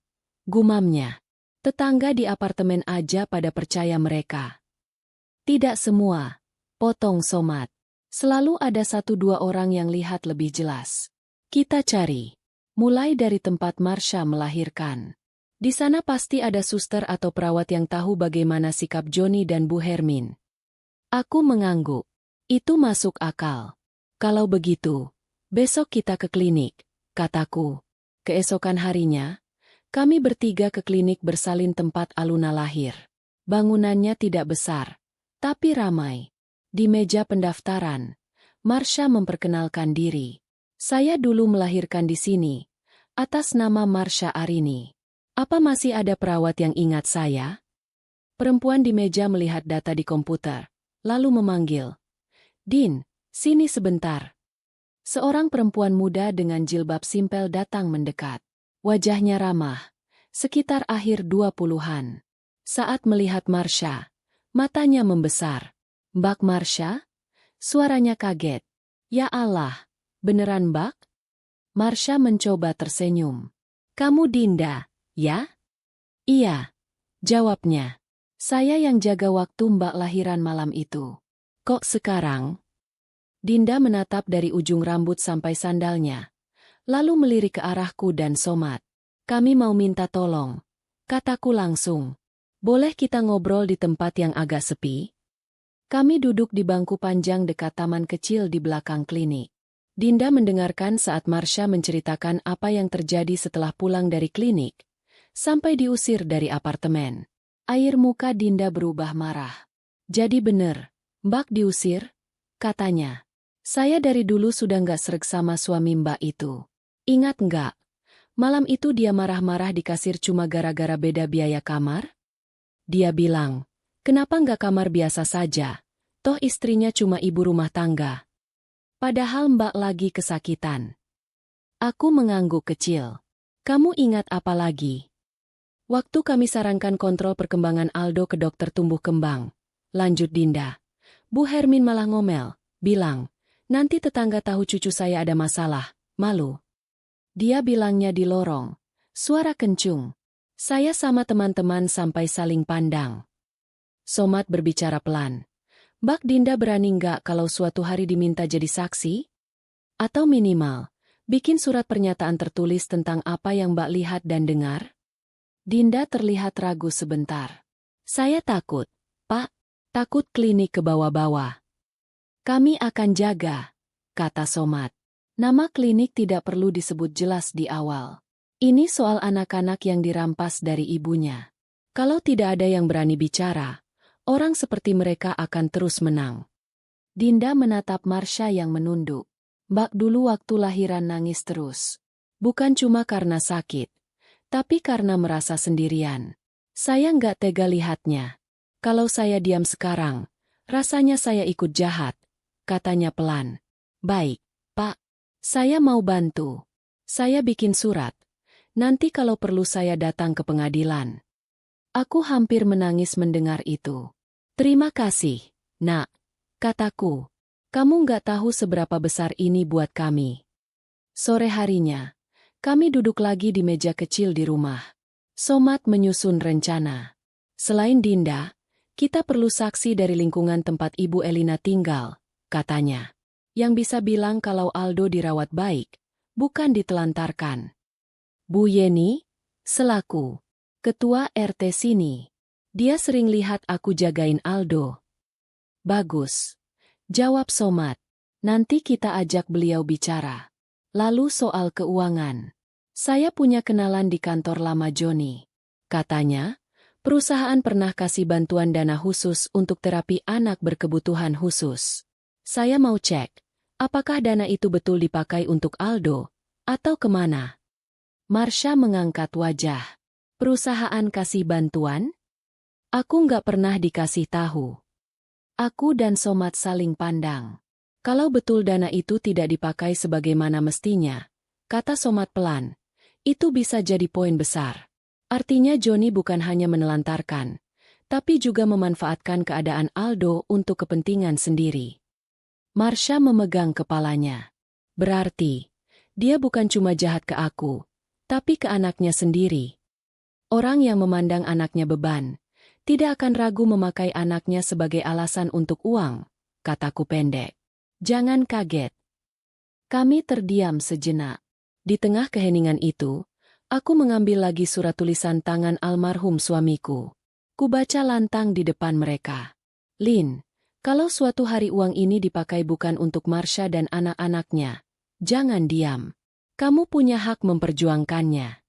Gumamnya. Tetangga di apartemen aja pada percaya mereka. Tidak semua, potong Somad. Selalu ada 1-2 orang yang lihat lebih jelas. Kita cari. Mulai dari tempat Marsha melahirkan. Di sana pasti ada suster atau perawat yang tahu bagaimana sikap Johnny dan Bu Hermin. Aku mengangguk. Itu masuk akal. Kalau begitu, besok kita ke klinik, kataku. Keesokan harinya, kami bertiga ke klinik bersalin tempat Aluna lahir. Bangunannya tidak besar, tapi ramai. Di meja pendaftaran, Marsha memperkenalkan diri. Saya dulu melahirkan di sini, atas nama Marsha Arini. Apa masih ada perawat yang ingat saya? Perempuan di meja melihat data di komputer, lalu memanggil. Din, sini sebentar. Seorang perempuan muda dengan jilbab simpel datang mendekat. Wajahnya ramah, sekitar akhir 20-an. Saat melihat Marsha, matanya membesar. Mbak Marsha? Suaranya kaget. Ya Allah, beneran Mbak? Marsha mencoba tersenyum. Kamu Dinda, ya? Iya, jawabnya. Saya yang jaga waktu Mbak lahiran malam itu. Kok sekarang? Dinda menatap dari ujung rambut sampai sandalnya. Lalu melirik ke arahku dan Somad. Kami mau minta tolong. Kataku langsung. Boleh kita ngobrol di tempat yang agak sepi? Kami duduk di bangku panjang dekat taman kecil di belakang klinik. Dinda mendengarkan saat Marsha menceritakan apa yang terjadi setelah pulang dari klinik, sampai diusir dari apartemen. Air muka Dinda berubah marah. Jadi bener, Mbak diusir? Katanya. Saya dari dulu sudah nggak sreg sama suami Mbak itu. Ingat nggak? Malam itu dia marah-marah di kasir cuma gara-gara beda biaya kamar? Dia bilang, kenapa nggak kamar biasa saja? Toh istrinya cuma ibu rumah tangga. Padahal Mbak lagi kesakitan. Aku mengangguk kecil. Kamu ingat apa lagi? Waktu kami sarankan kontrol perkembangan Aldo ke dokter tumbuh kembang. Lanjut Dinda. Bu Hermin malah ngomel, bilang, nanti tetangga tahu cucu saya ada masalah, malu. Dia bilangnya di lorong. Suara kencung. Saya sama teman-teman sampai saling pandang. Somad berbicara pelan. Mbak Dinda berani nggak kalau suatu hari diminta jadi saksi? Atau minimal, bikin surat pernyataan tertulis tentang apa yang Mbak lihat dan dengar? Dinda terlihat ragu sebentar. Saya takut, Pak. Takut klinik ke bawah-bawah. Kami akan jaga, kata Somad. Nama klinik tidak perlu disebut jelas di awal. Ini soal anak-anak yang dirampas dari ibunya. Kalau tidak ada yang berani bicara, orang seperti mereka akan terus menang. Dinda menatap Marsha yang menunduk. Mbak dulu waktu lahiran nangis terus. Bukan cuma karena sakit, tapi karena merasa sendirian. Saya nggak tega lihatnya. Kalau saya diam sekarang, rasanya saya ikut jahat, katanya pelan. Baik, Pak. Saya mau bantu. Saya bikin surat. Nanti kalau perlu saya datang ke pengadilan. Aku hampir menangis mendengar itu. Terima kasih, Nak, kataku. Kamu nggak tahu seberapa besar ini buat kami. Sore harinya, kami duduk lagi di meja kecil di rumah. Somad menyusun rencana. Selain Dinda, kita perlu saksi dari lingkungan tempat Ibu Elina tinggal, katanya. Yang bisa bilang kalau Aldo dirawat baik, bukan ditelantarkan. Bu Yeni, selaku ketua RT sini. Dia sering lihat aku jagain Aldo. Bagus. Jawab Somad. Nanti kita ajak beliau bicara. Lalu soal keuangan. Saya punya kenalan di kantor lama Johnny. Katanya, Perusahaan pernah kasih bantuan dana khusus untuk terapi anak berkebutuhan khusus. Saya mau cek, apakah dana itu betul dipakai untuk Aldo, atau kemana? Marsha mengangkat wajah. Perusahaan kasih bantuan? Aku nggak pernah dikasih tahu. Aku dan Somat saling pandang. Kalau betul dana itu tidak dipakai sebagaimana mestinya, kata Somat pelan, itu bisa jadi poin besar. Artinya Johnny bukan hanya menelantarkan, tapi juga memanfaatkan keadaan Aldo untuk kepentingan sendiri. Marsha memegang kepalanya. Berarti, dia bukan cuma jahat ke aku, tapi ke anaknya sendiri. Orang yang memandang anaknya beban, tidak akan ragu memakai anaknya sebagai alasan untuk uang, kataku pendek. Jangan kaget. Kami terdiam sejenak. Di tengah keheningan itu, aku mengambil lagi surat tulisan tangan almarhum suamiku. Kubaca lantang di depan mereka. Lin, kalau suatu hari uang ini dipakai bukan untuk Marsha dan anak-anaknya, jangan diam. Kamu punya hak memperjuangkannya.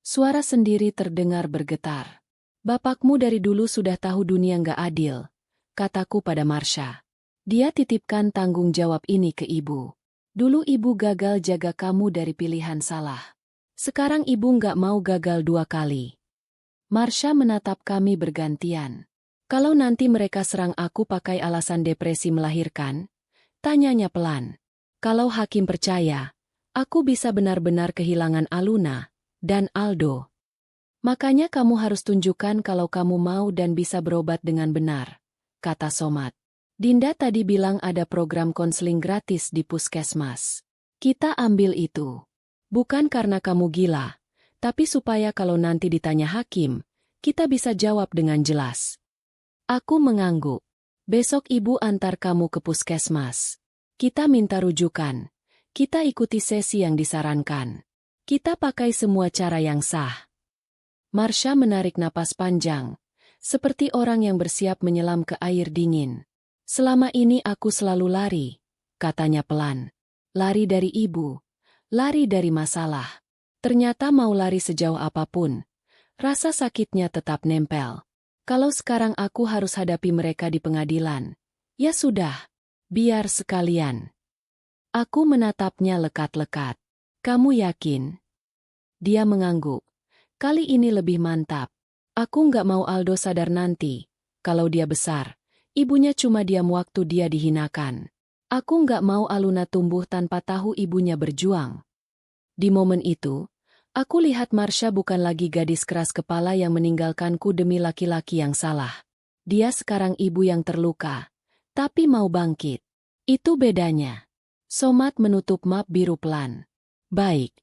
Suara sendiri terdengar bergetar. Bapakmu dari dulu sudah tahu dunia nggak adil, kataku pada Marsha. Dia titipkan tanggung jawab ini ke ibu. Dulu ibu gagal jaga kamu dari pilihan salah. Sekarang ibu nggak mau gagal 2 kali. Marsha menatap kami bergantian. Kalau nanti mereka serang aku pakai alasan depresi melahirkan, tanyanya pelan. Kalau hakim percaya, aku bisa benar-benar kehilangan Aluna dan Aldo. Makanya kamu harus tunjukkan kalau kamu mau dan bisa berobat dengan benar, kata Somat. Dinda tadi bilang ada program konseling gratis di puskesmas. Kita ambil itu. Bukan karena kamu gila, tapi supaya kalau nanti ditanya hakim, kita bisa jawab dengan jelas. Aku mengangguk. Besok ibu antar kamu ke puskesmas. Kita minta rujukan. Kita ikuti sesi yang disarankan. Kita pakai semua cara yang sah. Marsha menarik napas panjang, seperti orang yang bersiap menyelam ke air dingin. Selama ini aku selalu lari, katanya pelan. Lari dari ibu. Lari dari masalah. Ternyata mau lari sejauh apapun, rasa sakitnya tetap nempel. Kalau sekarang aku harus hadapi mereka di pengadilan, ya sudah, biar sekalian. Aku menatapnya lekat-lekat. Kamu yakin? Dia mengangguk. Kali ini lebih mantap. Aku nggak mau Aldo sadar nanti, kalau dia besar, ibunya cuma diam waktu dia dihinakan. Aku nggak mau Aluna tumbuh tanpa tahu ibunya berjuang. Di momen itu, aku lihat Marsha bukan lagi gadis keras kepala yang meninggalkanku demi laki-laki yang salah. Dia sekarang ibu yang terluka, tapi mau bangkit. Itu bedanya. Somat menutup map biru pelan. Baik,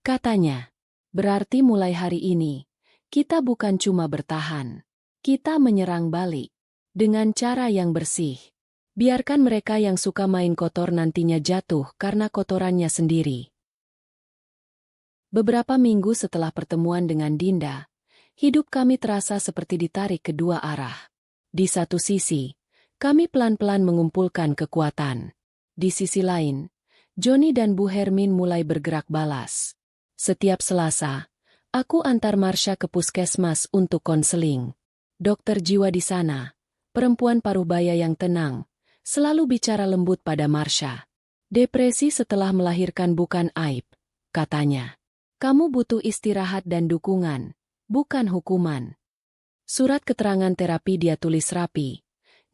katanya. Berarti mulai hari ini, kita bukan cuma bertahan. Kita menyerang balik. Dengan cara yang bersih. Biarkan mereka yang suka main kotor nantinya jatuh karena kotorannya sendiri. Beberapa minggu setelah pertemuan dengan Dinda, hidup kami terasa seperti ditarik kedua arah. Di satu sisi, kami pelan-pelan mengumpulkan kekuatan. Di sisi lain, Johnny dan Bu Hermin mulai bergerak balas. Setiap Selasa, aku antar Marsha ke puskesmas untuk konseling. Dokter jiwa di sana, perempuan paruh baya yang tenang, selalu bicara lembut pada Marsha. Depresi setelah melahirkan bukan aib, katanya. Kamu butuh istirahat dan dukungan, bukan hukuman. Surat keterangan terapi dia tulis rapi.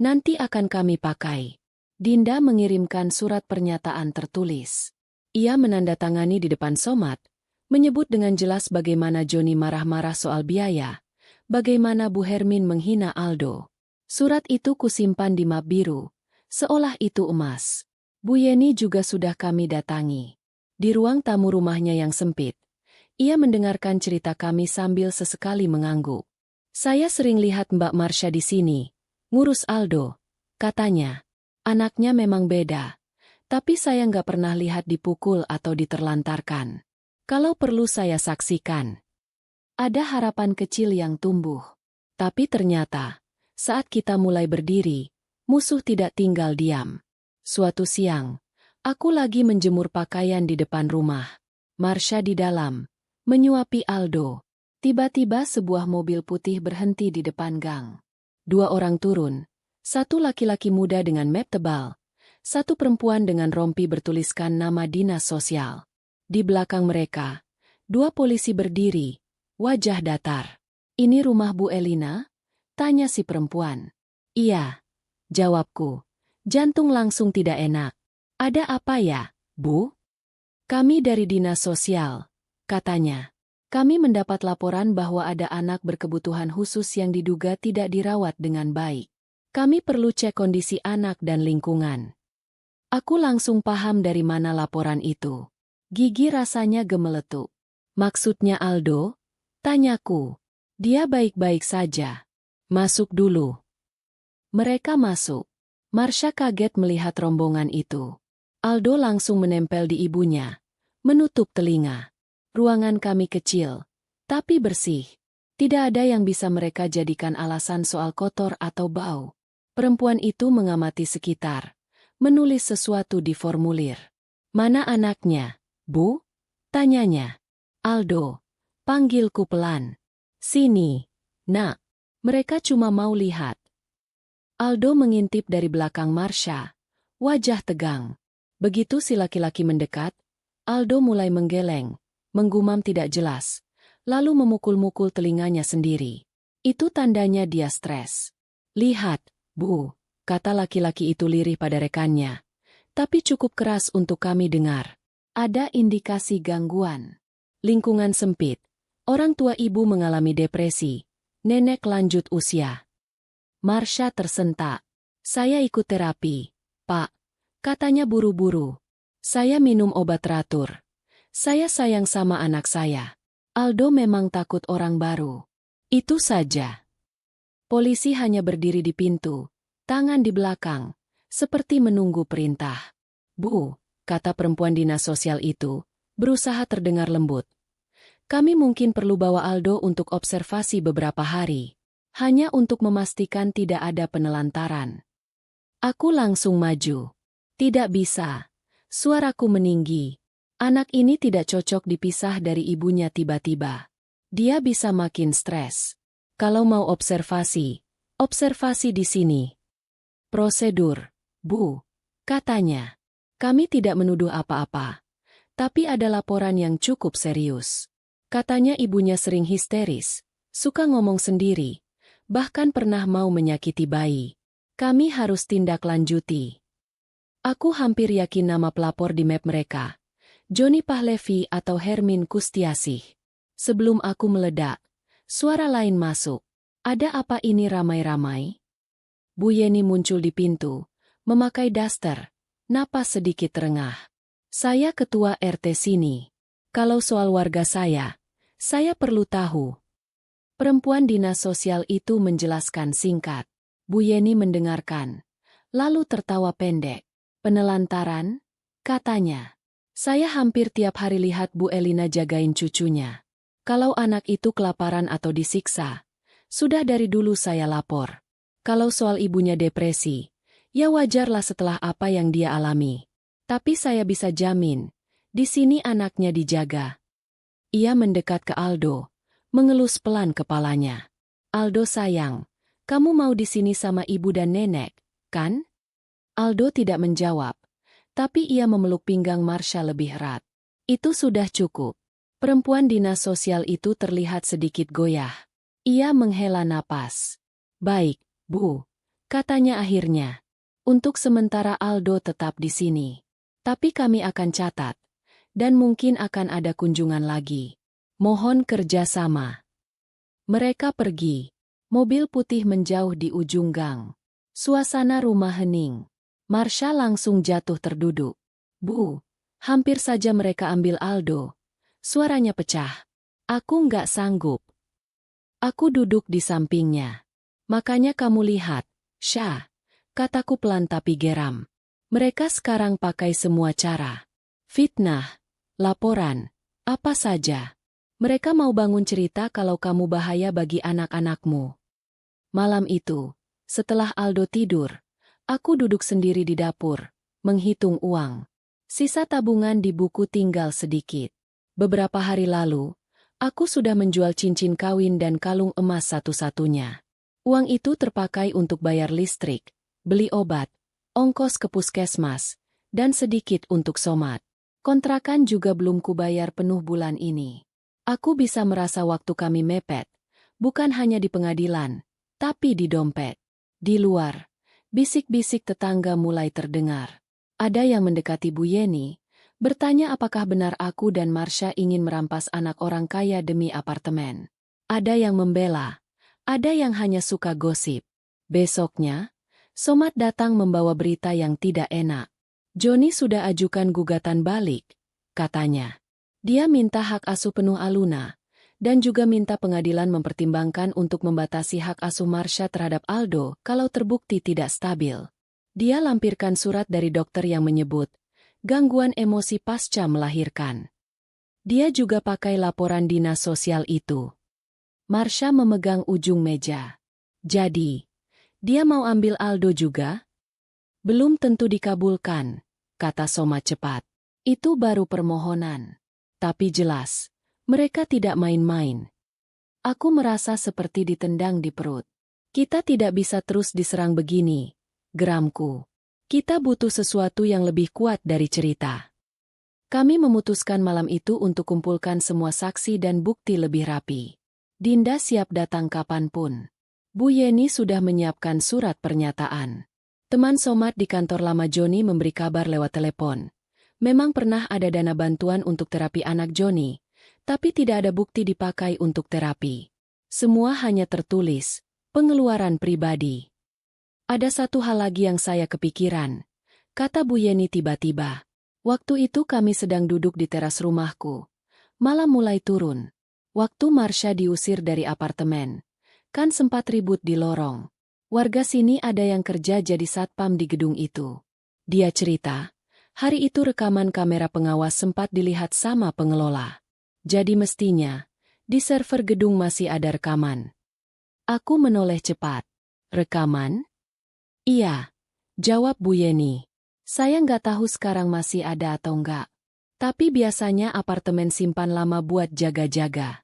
Nanti akan kami pakai. Dinda mengirimkan surat pernyataan tertulis. Ia menandatangani di depan Somat, menyebut dengan jelas bagaimana Johnny marah-marah soal biaya, bagaimana Bu Hermin menghina Aldo. Surat itu kusimpan di map biru, seolah itu emas. Bu Yeni juga sudah kami datangi. Di ruang tamu rumahnya yang sempit, ia mendengarkan cerita kami sambil sesekali mengangguk. Saya sering lihat Mbak Marsha di sini, ngurus Aldo, katanya. Anaknya memang beda, tapi saya nggak pernah lihat dipukul atau diterlantarkan. Kalau perlu saya saksikan. Ada harapan kecil yang tumbuh. Tapi ternyata, saat kita mulai berdiri, musuh tidak tinggal diam. Suatu siang, aku lagi menjemur pakaian di depan rumah. Marsha di dalam, menyuapi Aldo. Tiba-tiba sebuah mobil putih berhenti di depan gang. Dua orang turun, satu laki-laki muda dengan map tebal, satu perempuan dengan rompi bertuliskan nama dinas sosial. Di belakang mereka, dua polisi berdiri, wajah datar. "Ini rumah Bu Elina?" tanya si perempuan. "Iya," jawabku. Jantung langsung tidak enak. "Ada apa ya, Bu?" "Kami dari dinas sosial," katanya. "Kami mendapat laporan bahwa ada anak berkebutuhan khusus yang diduga tidak dirawat dengan baik. Kami perlu cek kondisi anak dan lingkungan." Aku langsung paham dari mana laporan itu. Gigi rasanya gemeletup. "Maksudnya Aldo?" tanyaku. "Dia baik-baik saja. Masuk dulu." Mereka masuk. Marsha kaget melihat rombongan itu. Aldo langsung menempel di ibunya, menutup telinga. Ruangan kami kecil, tapi bersih. Tidak ada yang bisa mereka jadikan alasan soal kotor atau bau. Perempuan itu mengamati sekitar, menulis sesuatu di formulir. "Mana anaknya, Bu?" tanyanya. "Aldo." Panggilku pelan. "Sini, Nak." Mereka cuma mau lihat. Aldo mengintip dari belakang Marsha, wajah tegang. Begitu si laki-laki mendekat, Aldo mulai menggeleng, menggumam tidak jelas, lalu memukul-mukul telinganya sendiri. Itu tandanya dia stres. "Lihat, Bu," kata laki-laki itu lirih pada rekannya. "Tapi cukup keras untuk kami dengar. Ada indikasi gangguan. Lingkungan sempit. Orang tua ibu mengalami depresi. Nenek lanjut usia." Marsha tersentak. "Saya ikut terapi, Pak," katanya buru-buru. "Saya minum obat teratur. Saya sayang sama anak saya." Aldo memang takut orang baru. Itu saja. Polisi hanya berdiri di pintu, tangan di belakang, seperti menunggu perintah. "Bu," kata perempuan dinas sosial itu, berusaha terdengar lembut. "Kami mungkin perlu bawa Aldo untuk observasi beberapa hari. Hanya untuk memastikan tidak ada penelantaran." Aku langsung maju. "Tidak bisa." Suaraku meninggi. "Anak ini tidak cocok dipisah dari ibunya tiba-tiba. Dia bisa makin stres. Kalau mau observasi, observasi di sini." "Prosedur, Bu," katanya. "Kami tidak menuduh apa-apa. Tapi ada laporan yang cukup serius." Katanya ibunya sering histeris, suka ngomong sendiri, bahkan pernah mau menyakiti bayi. Kami harus tindak lanjuti. Aku hampir yakin nama pelapor di map mereka, Joni Pahlevi atau Hermin Kustiasih. Sebelum aku meledak, suara lain masuk. "Ada apa ini ramai-ramai?" Bu Yeni muncul di pintu, memakai daster, napas sedikit terengah. "Saya ketua RT sini. Kalau soal warga saya perlu tahu." Perempuan dinas sosial itu menjelaskan singkat. Bu Yeni mendengarkan, lalu tertawa pendek. "Penelantaran?" katanya. "Saya hampir tiap hari lihat Bu Elina jagain cucunya. Kalau anak itu kelaparan atau disiksa, sudah dari dulu saya lapor. Kalau soal ibunya depresi, ya wajarlah setelah apa yang dia alami. Tapi saya bisa jamin, di sini anaknya dijaga." Ia mendekat ke Aldo, mengelus pelan kepalanya. "Aldo sayang, kamu mau di sini sama ibu dan nenek, kan?" Aldo tidak menjawab, tapi ia memeluk pinggang Marsha lebih erat. Itu sudah cukup. Perempuan dinas sosial itu terlihat sedikit goyah. Ia menghela napas. "Baik, Bu," katanya akhirnya. "Untuk sementara Aldo tetap di sini. Tapi kami akan catat, dan mungkin akan ada kunjungan lagi. Mohon kerjasama." Mereka pergi. Mobil putih menjauh di ujung gang. Suasana rumah hening. Marsha langsung jatuh terduduk. "Bu, hampir saja mereka ambil Aldo." Suaranya pecah. "Aku nggak sanggup." Aku duduk di sampingnya. "Makanya kamu lihat, Syah," kataku pelan tapi geram. "Mereka sekarang pakai semua cara. Fitnah, laporan, apa saja. Mereka mau bangun cerita kalau kamu bahaya bagi anak-anakmu." Malam itu, setelah Aldo tidur, aku duduk sendiri di dapur, menghitung uang. Sisa tabungan di buku tinggal sedikit. Beberapa hari lalu, Aku sudah menjual cincin kawin dan kalung emas satu-satunya. Uang itu terpakai untuk bayar listrik, beli obat, ongkos ke puskesmas, dan sedikit untuk somat. Kontrakan juga belum kubayar penuh bulan ini. Aku bisa merasa waktu kami mepet, bukan hanya di pengadilan, tapi di dompet. Di luar, bisik-bisik tetangga mulai terdengar. Ada yang mendekati Bu Yeni, bertanya apakah benar aku dan Marsha ingin merampas anak orang kaya demi apartemen. Ada yang membela, ada yang hanya suka gosip. Besoknya, Somat datang membawa berita yang tidak enak. Joni sudah ajukan gugatan balik, katanya. Dia minta hak asuh penuh Aluna, dan juga minta pengadilan mempertimbangkan untuk membatasi hak asuh Marsha terhadap Aldo kalau terbukti tidak stabil. Dia lampirkan surat dari dokter yang menyebut gangguan emosi pasca melahirkan. Dia juga pakai laporan dinas sosial itu. Marsha memegang ujung meja. Jadi, dia mau ambil Aldo juga? Belum tentu dikabulkan, kata Somat cepat. Itu baru permohonan. Tapi jelas, mereka tidak main-main. Aku merasa seperti ditendang di perut. Kita tidak bisa terus diserang begini, geramku. Kita butuh sesuatu yang lebih kuat dari cerita. Kami memutuskan malam itu untuk kumpulkan semua saksi dan bukti lebih rapi. Dinda siap datang kapanpun. Bu Yeni sudah menyiapkan surat pernyataan. Teman Somat di kantor lama Joni memberi kabar lewat telepon. Memang pernah ada dana bantuan untuk terapi anak Joni, tapi tidak ada bukti dipakai untuk terapi. Semua hanya tertulis, pengeluaran pribadi. Ada satu hal lagi yang saya kepikiran, kata Bu Yeni tiba-tiba. Waktu itu kami sedang duduk di teras rumahku. Malam mulai turun. Waktu Marsha diusir dari apartemen. Kan sempat ribut di lorong. Warga sini ada yang kerja jadi satpam di gedung itu. Dia cerita, hari itu rekaman kamera pengawas sempat dilihat sama pengelola. Jadi mestinya, di server gedung masih ada rekaman. Aku menoleh cepat. Rekaman? Iya, jawab Bu Yeni. Saya nggak tahu sekarang masih ada atau enggak. Tapi biasanya apartemen simpan lama buat jaga-jaga.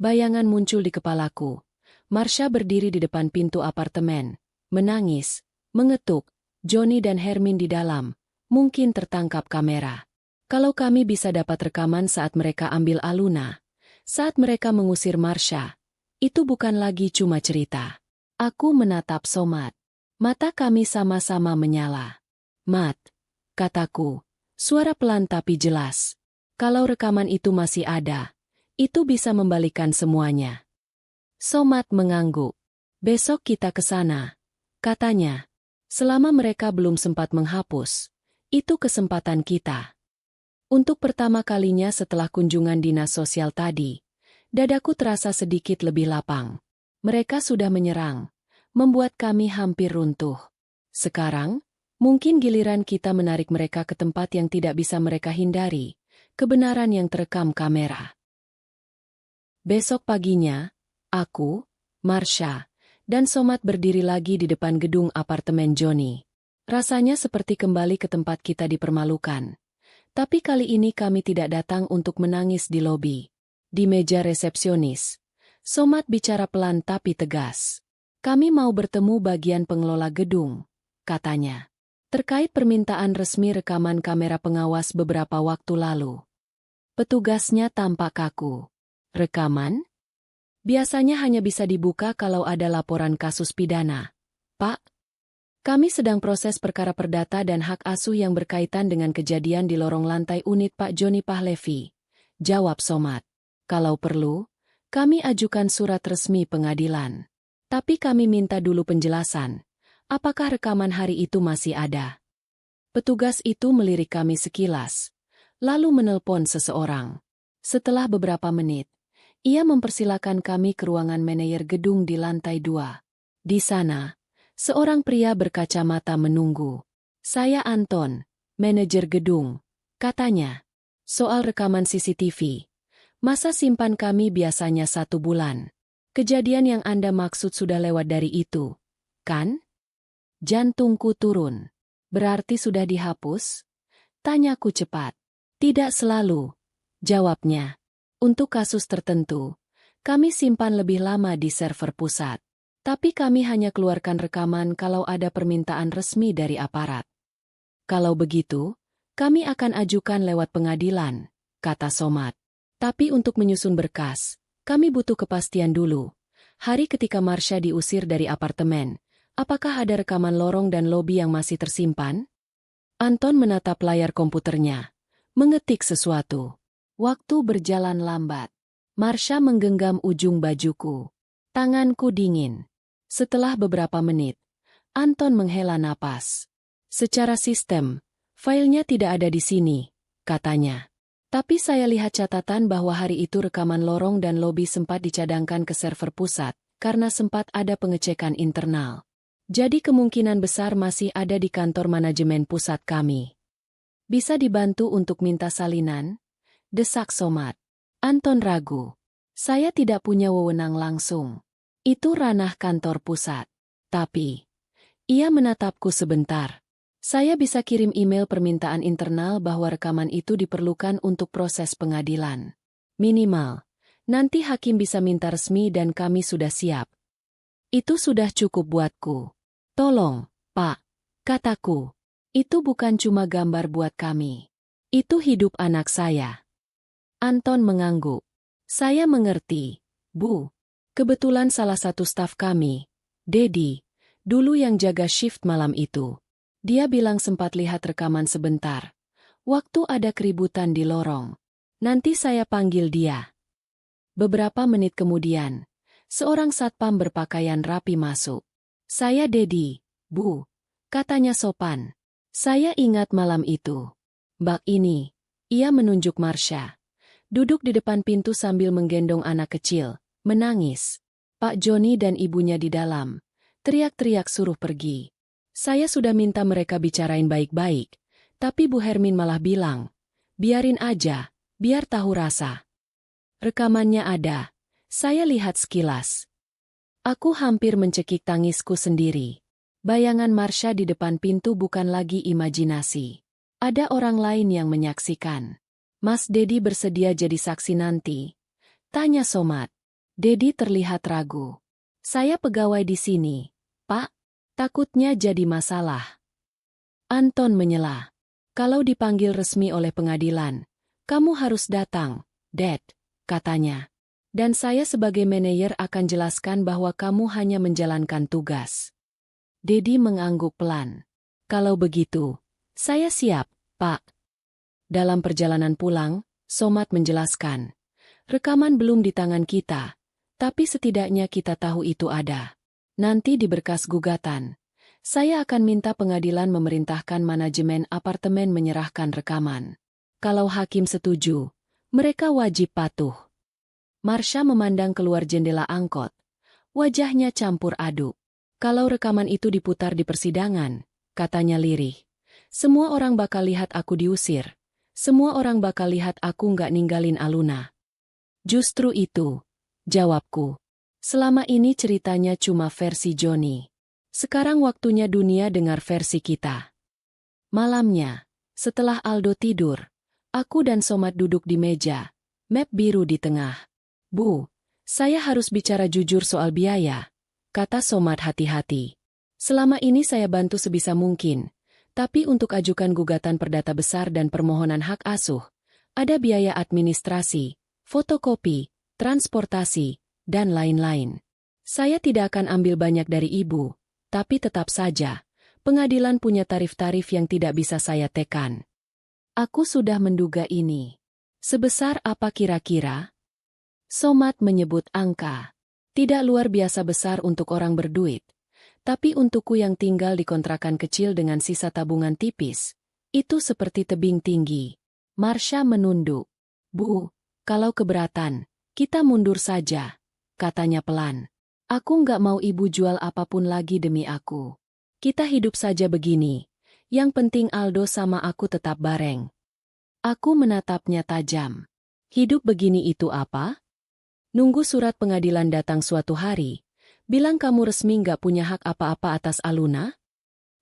Bayangan muncul di kepalaku. Marsha berdiri di depan pintu apartemen, menangis, mengetuk, Joni dan Hermin di dalam, mungkin tertangkap kamera. Kalau kami bisa dapat rekaman saat mereka ambil Aluna, saat mereka mengusir Marsha, itu bukan lagi cuma cerita. Aku menatap Somat. Mata kami sama-sama menyala. Mat, kataku, suara pelan tapi jelas. Kalau rekaman itu masih ada, itu bisa membalikan semuanya. Somat mengangguk. Besok kita ke sana, katanya. Selama mereka belum sempat menghapus, itu kesempatan kita. Untuk pertama kalinya setelah kunjungan dinas sosial tadi, dadaku terasa sedikit lebih lapang. Mereka sudah menyerang, membuat kami hampir runtuh. Sekarang, mungkin giliran kita menarik mereka ke tempat yang tidak bisa mereka hindari, kebenaran yang terekam kamera. Besok paginya, aku, Marsha, dan Somat berdiri lagi di depan gedung apartemen Joni. Rasanya seperti kembali ke tempat kita dipermalukan. Tapi kali ini kami tidak datang untuk menangis di lobi. Di meja resepsionis, Somat bicara pelan tapi tegas. Kami mau bertemu bagian pengelola gedung, katanya. Terkait permintaan resmi rekaman kamera pengawas beberapa waktu lalu. Petugasnya tampak kaku. Rekaman? Biasanya hanya bisa dibuka kalau ada laporan kasus pidana. Pak, kami sedang proses perkara perdata dan hak asuh yang berkaitan dengan kejadian di lorong lantai unit Pak Joni Pahlevi. Jawab Somat. Kalau perlu, kami ajukan surat resmi pengadilan. Tapi kami minta dulu penjelasan. Apakah rekaman hari itu masih ada? Petugas itu melirik kami sekilas, lalu menelpon seseorang. Setelah beberapa menit, ia mempersilakan kami ke ruangan manajer gedung di lantai 2. Di sana, seorang pria berkacamata menunggu. Saya Anton, manajer gedung, katanya. Soal rekaman CCTV. Masa simpan kami biasanya 1 bulan. Kejadian yang Anda maksud sudah lewat dari itu, kan? Jantungku turun. Berarti sudah dihapus? Tanyaku cepat. Tidak selalu, jawabnya. Untuk kasus tertentu, kami simpan lebih lama di server pusat. Tapi kami hanya keluarkan rekaman kalau ada permintaan resmi dari aparat. Kalau begitu, kami akan ajukan lewat pengadilan, kata Somad. Tapi untuk menyusun berkas, kami butuh kepastian dulu. Hari ketika Marsha diusir dari apartemen, apakah ada rekaman lorong dan lobi yang masih tersimpan? Anton menatap layar komputernya, mengetik sesuatu. Waktu berjalan lambat. Marsha menggenggam ujung bajuku. Tanganku dingin. Setelah beberapa menit, Anton menghela napas. Secara sistem, filenya tidak ada di sini, katanya. Tapi saya lihat catatan bahwa hari itu rekaman lorong dan lobi sempat dicadangkan ke server pusat, karena sempat ada pengecekan internal. Jadi kemungkinan besar masih ada di kantor manajemen pusat kami. Bisa dibantu untuk minta salinan? Desak Somad. Anton ragu. Saya tidak punya wewenang langsung. Itu ranah kantor pusat. Tapi, ia menatapku sebentar. Saya bisa kirim email permintaan internal bahwa rekaman itu diperlukan untuk proses pengadilan. Minimal, nanti hakim bisa minta resmi dan kami sudah siap. Itu sudah cukup buatku. Tolong, Pak, kataku. Itu bukan cuma gambar buat kami. Itu hidup anak saya. Anton mengangguk. Saya mengerti, Bu. Kebetulan salah satu staf kami, Dedi, dulu yang jaga shift malam itu. Dia bilang sempat lihat rekaman sebentar. Waktu ada keributan di lorong. Nanti saya panggil dia. Beberapa menit kemudian, seorang satpam berpakaian rapi masuk. Saya Dedi, Bu, katanya sopan. Saya ingat malam itu. Mbak ini, ia menunjuk Marsha. Duduk di depan pintu sambil menggendong anak kecil, menangis. Pak Joni dan ibunya di dalam. Teriak-teriak suruh pergi. Saya sudah minta mereka bicarain baik-baik, tapi Bu Hermin malah bilang, biarin aja, biar tahu rasa. Rekamannya ada. Saya lihat sekilas. Aku hampir mencekik tangisku sendiri. Bayangan Marsha di depan pintu bukan lagi imajinasi. Ada orang lain yang menyaksikan. Mas Dedi bersedia jadi saksi nanti? Tanya Somad. Dedi terlihat ragu. Saya pegawai di sini, Pak. Takutnya jadi masalah. Anton menyela. Kalau dipanggil resmi oleh pengadilan, kamu harus datang, Dad, katanya. Dan saya sebagai manajer akan jelaskan bahwa kamu hanya menjalankan tugas. Dedi mengangguk pelan. Kalau begitu, saya siap, Pak. Dalam perjalanan pulang, Somad menjelaskan. Rekaman belum di tangan kita, tapi setidaknya kita tahu itu ada. Nanti di berkas gugatan, saya akan minta pengadilan memerintahkan manajemen apartemen menyerahkan rekaman. Kalau hakim setuju, mereka wajib patuh. Marsha memandang keluar jendela angkot. Wajahnya campur aduk. Kalau rekaman itu diputar di persidangan, katanya lirih, semua orang bakal lihat aku diusir. Semua orang bakal lihat aku nggak ninggalin Aluna. Justru itu, jawabku. Selama ini ceritanya cuma versi Joni. Sekarang waktunya dunia dengar versi kita. Malamnya, setelah Aldo tidur, aku dan Somad duduk di meja, map biru di tengah. Bu, saya harus bicara jujur soal biaya, kata Somad hati-hati. Selama ini saya bantu sebisa mungkin. Tapi untuk ajukan gugatan perdata besar dan permohonan hak asuh, ada biaya administrasi, fotokopi, transportasi, dan lain-lain. Saya tidak akan ambil banyak dari ibu, tapi tetap saja, pengadilan punya tarif-tarif yang tidak bisa saya tekan. Aku sudah menduga ini. Sebesar apa kira-kira? Somad menyebut angka. Tidak luar biasa besar untuk orang berduit. Tapi untukku yang tinggal di kontrakan kecil dengan sisa tabungan tipis, itu seperti tebing tinggi. Marsha menunduk. Bu, kalau keberatan, kita mundur saja, katanya pelan. Aku nggak mau ibu jual apapun lagi demi aku. Kita hidup saja begini. Yang penting Aldo sama aku tetap bareng. Aku menatapnya tajam. Hidup begini itu apa? Nunggu surat pengadilan datang suatu hari. Bilang kamu resmi nggak punya hak apa-apa atas Aluna?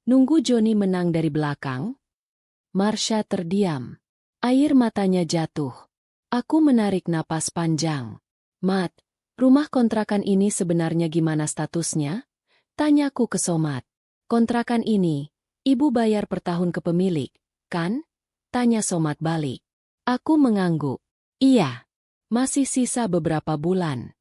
Nunggu Joni menang dari belakang? Marsha terdiam. Air matanya jatuh. Aku menarik napas panjang. Mat, rumah kontrakan ini sebenarnya gimana statusnya? Tanyaku ke Somat. Kontrakan ini, ibu bayar per tahun ke pemilik, kan? Tanya Somat balik. Aku mengangguk. Iya. Masih sisa beberapa bulan.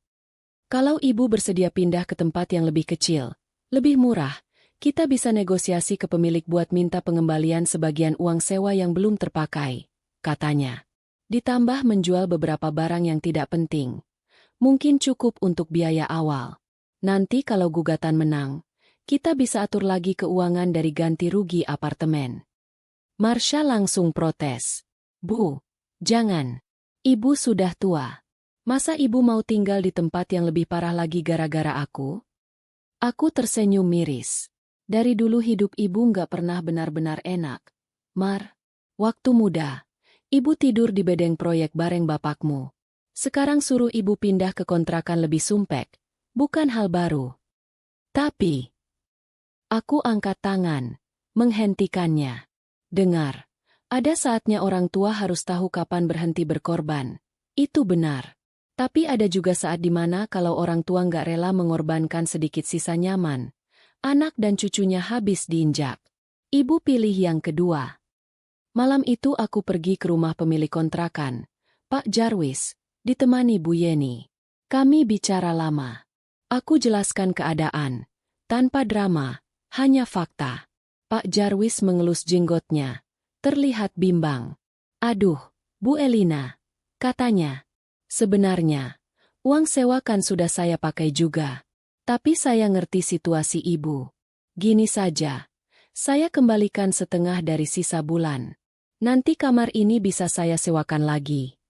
Kalau ibu bersedia pindah ke tempat yang lebih kecil, lebih murah, kita bisa negosiasi ke pemilik buat minta pengembalian sebagian uang sewa yang belum terpakai, katanya. Ditambah menjual beberapa barang yang tidak penting. Mungkin cukup untuk biaya awal. Nanti kalau gugatan menang, kita bisa atur lagi keuangan dari ganti rugi apartemen. Marsha langsung protes. Bu, jangan. Ibu sudah tua. Masa ibu mau tinggal di tempat yang lebih parah lagi gara-gara aku? Aku tersenyum miris. Dari dulu hidup ibu nggak pernah benar-benar enak. Mar, waktu muda, ibu tidur di bedeng proyek bareng bapakmu. Sekarang suruh ibu pindah ke kontrakan lebih sumpek. Bukan hal baru. Tapi, aku angkat tangan, menghentikannya. Dengar, ada saatnya orang tua harus tahu kapan berhenti berkorban. Itu benar. Tapi ada juga saat di mana kalau orang tua nggak rela mengorbankan sedikit sisa nyaman, anak dan cucunya habis diinjak. Ibu pilih yang kedua. Malam itu aku pergi ke rumah pemilik kontrakan, Pak Jarwis, ditemani Bu Yeni. Kami bicara lama. Aku jelaskan keadaan. Tanpa drama, hanya fakta. Pak Jarwis mengelus jenggotnya. Terlihat bimbang. Aduh, Bu Elina, katanya. Sebenarnya, uang sewa kan sudah saya pakai juga. Tapi saya ngerti situasi ibu. Gini saja, saya kembalikan setengah dari sisa bulan. Nanti kamar ini bisa saya sewakan lagi.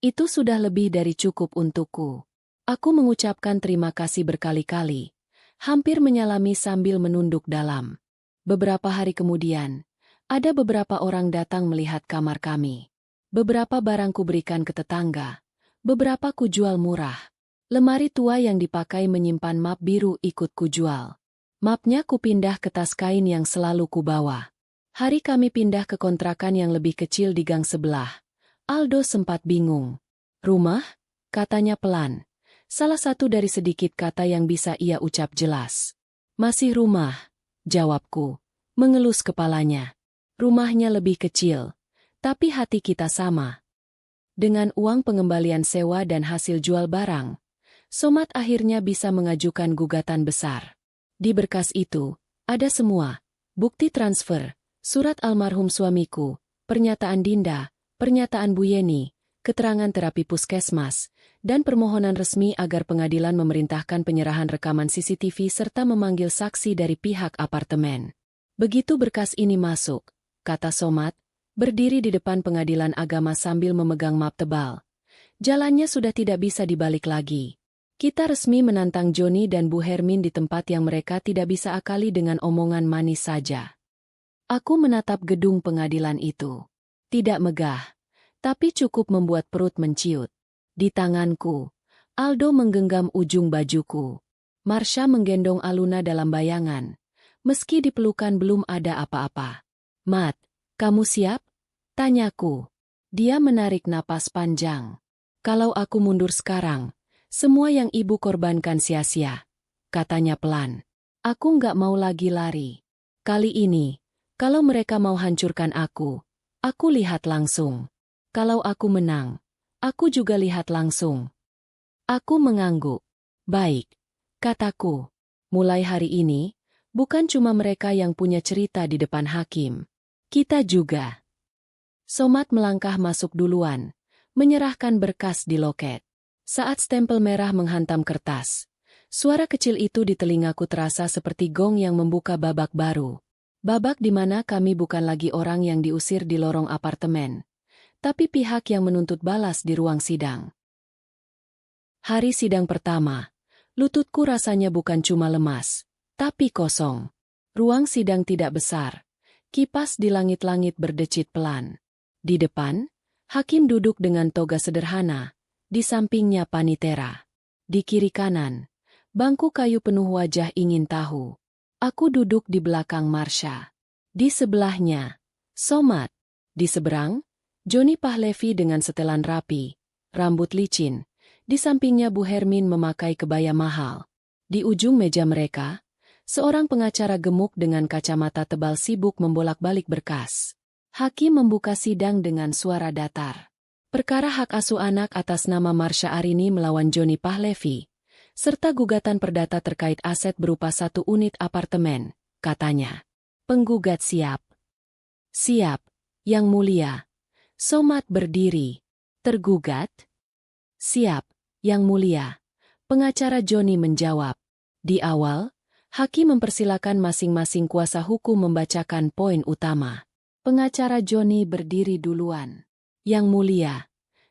Itu sudah lebih dari cukup untukku. Aku mengucapkan terima kasih berkali-kali, hampir menyalami sambil menunduk dalam. Beberapa hari kemudian, ada beberapa orang datang melihat kamar kami. Beberapa barang kuberikan ke tetangga. Beberapa kujual murah. Lemari tua yang dipakai menyimpan map biru ikut kujual. Mapnya kupindah ke tas kain yang selalu kubawa. Hari kami pindah ke kontrakan yang lebih kecil di gang sebelah. Aldo sempat bingung. Rumah? Katanya pelan. Salah satu dari sedikit kata yang bisa ia ucap jelas. Masih rumah, jawabku. Mengelus kepalanya. Rumahnya lebih kecil. Tapi hati kita sama. Dengan uang pengembalian sewa dan hasil jual barang, Somat akhirnya bisa mengajukan gugatan besar. Di berkas itu, ada semua, bukti transfer, surat almarhum suamiku, pernyataan Dinda, pernyataan Bu Yeni, keterangan terapi puskesmas, dan permohonan resmi agar pengadilan memerintahkan penyerahan rekaman CCTV serta memanggil saksi dari pihak apartemen. Begitu berkas ini masuk, kata Somat, berdiri di depan pengadilan agama sambil memegang map tebal. Jalannya sudah tidak bisa dibalik lagi. Kita resmi menantang Joni dan Bu Hermin di tempat yang mereka tidak bisa akali dengan omongan manis saja. Aku menatap gedung pengadilan itu. Tidak megah, tapi cukup membuat perut menciut. Di tanganku, Aldo menggenggam ujung bajuku. Marsha menggendong Aluna dalam bayangan. Meski di pelukan belum ada apa-apa. Mat, kamu siap? Tanyaku. Dia menarik napas panjang. Kalau aku mundur sekarang, semua yang ibu korbankan sia-sia. Katanya pelan. Aku nggak mau lagi lari. Kali ini, kalau mereka mau hancurkan aku lihat langsung. Kalau aku menang, aku juga lihat langsung. Aku mengangguk. Baik, kataku. Mulai hari ini, bukan cuma mereka yang punya cerita di depan hakim. Kita juga. Somat melangkah masuk duluan, menyerahkan berkas di loket. Saat stempel merah menghantam kertas, suara kecil itu di telingaku terasa seperti gong yang membuka babak baru. Babak di mana kami bukan lagi orang yang diusir di lorong apartemen, tapi pihak yang menuntut balas di ruang sidang. Hari sidang pertama, lututku rasanya bukan cuma lemas, tapi kosong. Ruang sidang tidak besar. Kipas di langit-langit berdecit pelan. Di depan, hakim duduk dengan toga sederhana, di sampingnya panitera. Di kiri kanan, bangku kayu penuh wajah ingin tahu. Aku duduk di belakang Marsha. Di sebelahnya, Somat. Di seberang, Joni Pahlevi dengan setelan rapi, rambut licin. Di sampingnya Bu Hermin memakai kebaya mahal. Di ujung meja mereka, seorang pengacara gemuk dengan kacamata tebal sibuk membolak-balik berkas. Hakim membuka sidang dengan suara datar. Perkara hak asuh anak atas nama Marsha Arini melawan Joni Pahlevi, serta gugatan perdata terkait aset berupa 1 unit apartemen, katanya. Penggugat siap. Siap, Yang Mulia. Somad berdiri. Tergugat? Siap, Yang Mulia. Pengacara Joni menjawab. Di awal, hakim mempersilakan masing-masing kuasa hukum membacakan poin utama. Pengacara Joni berdiri duluan. Yang Mulia.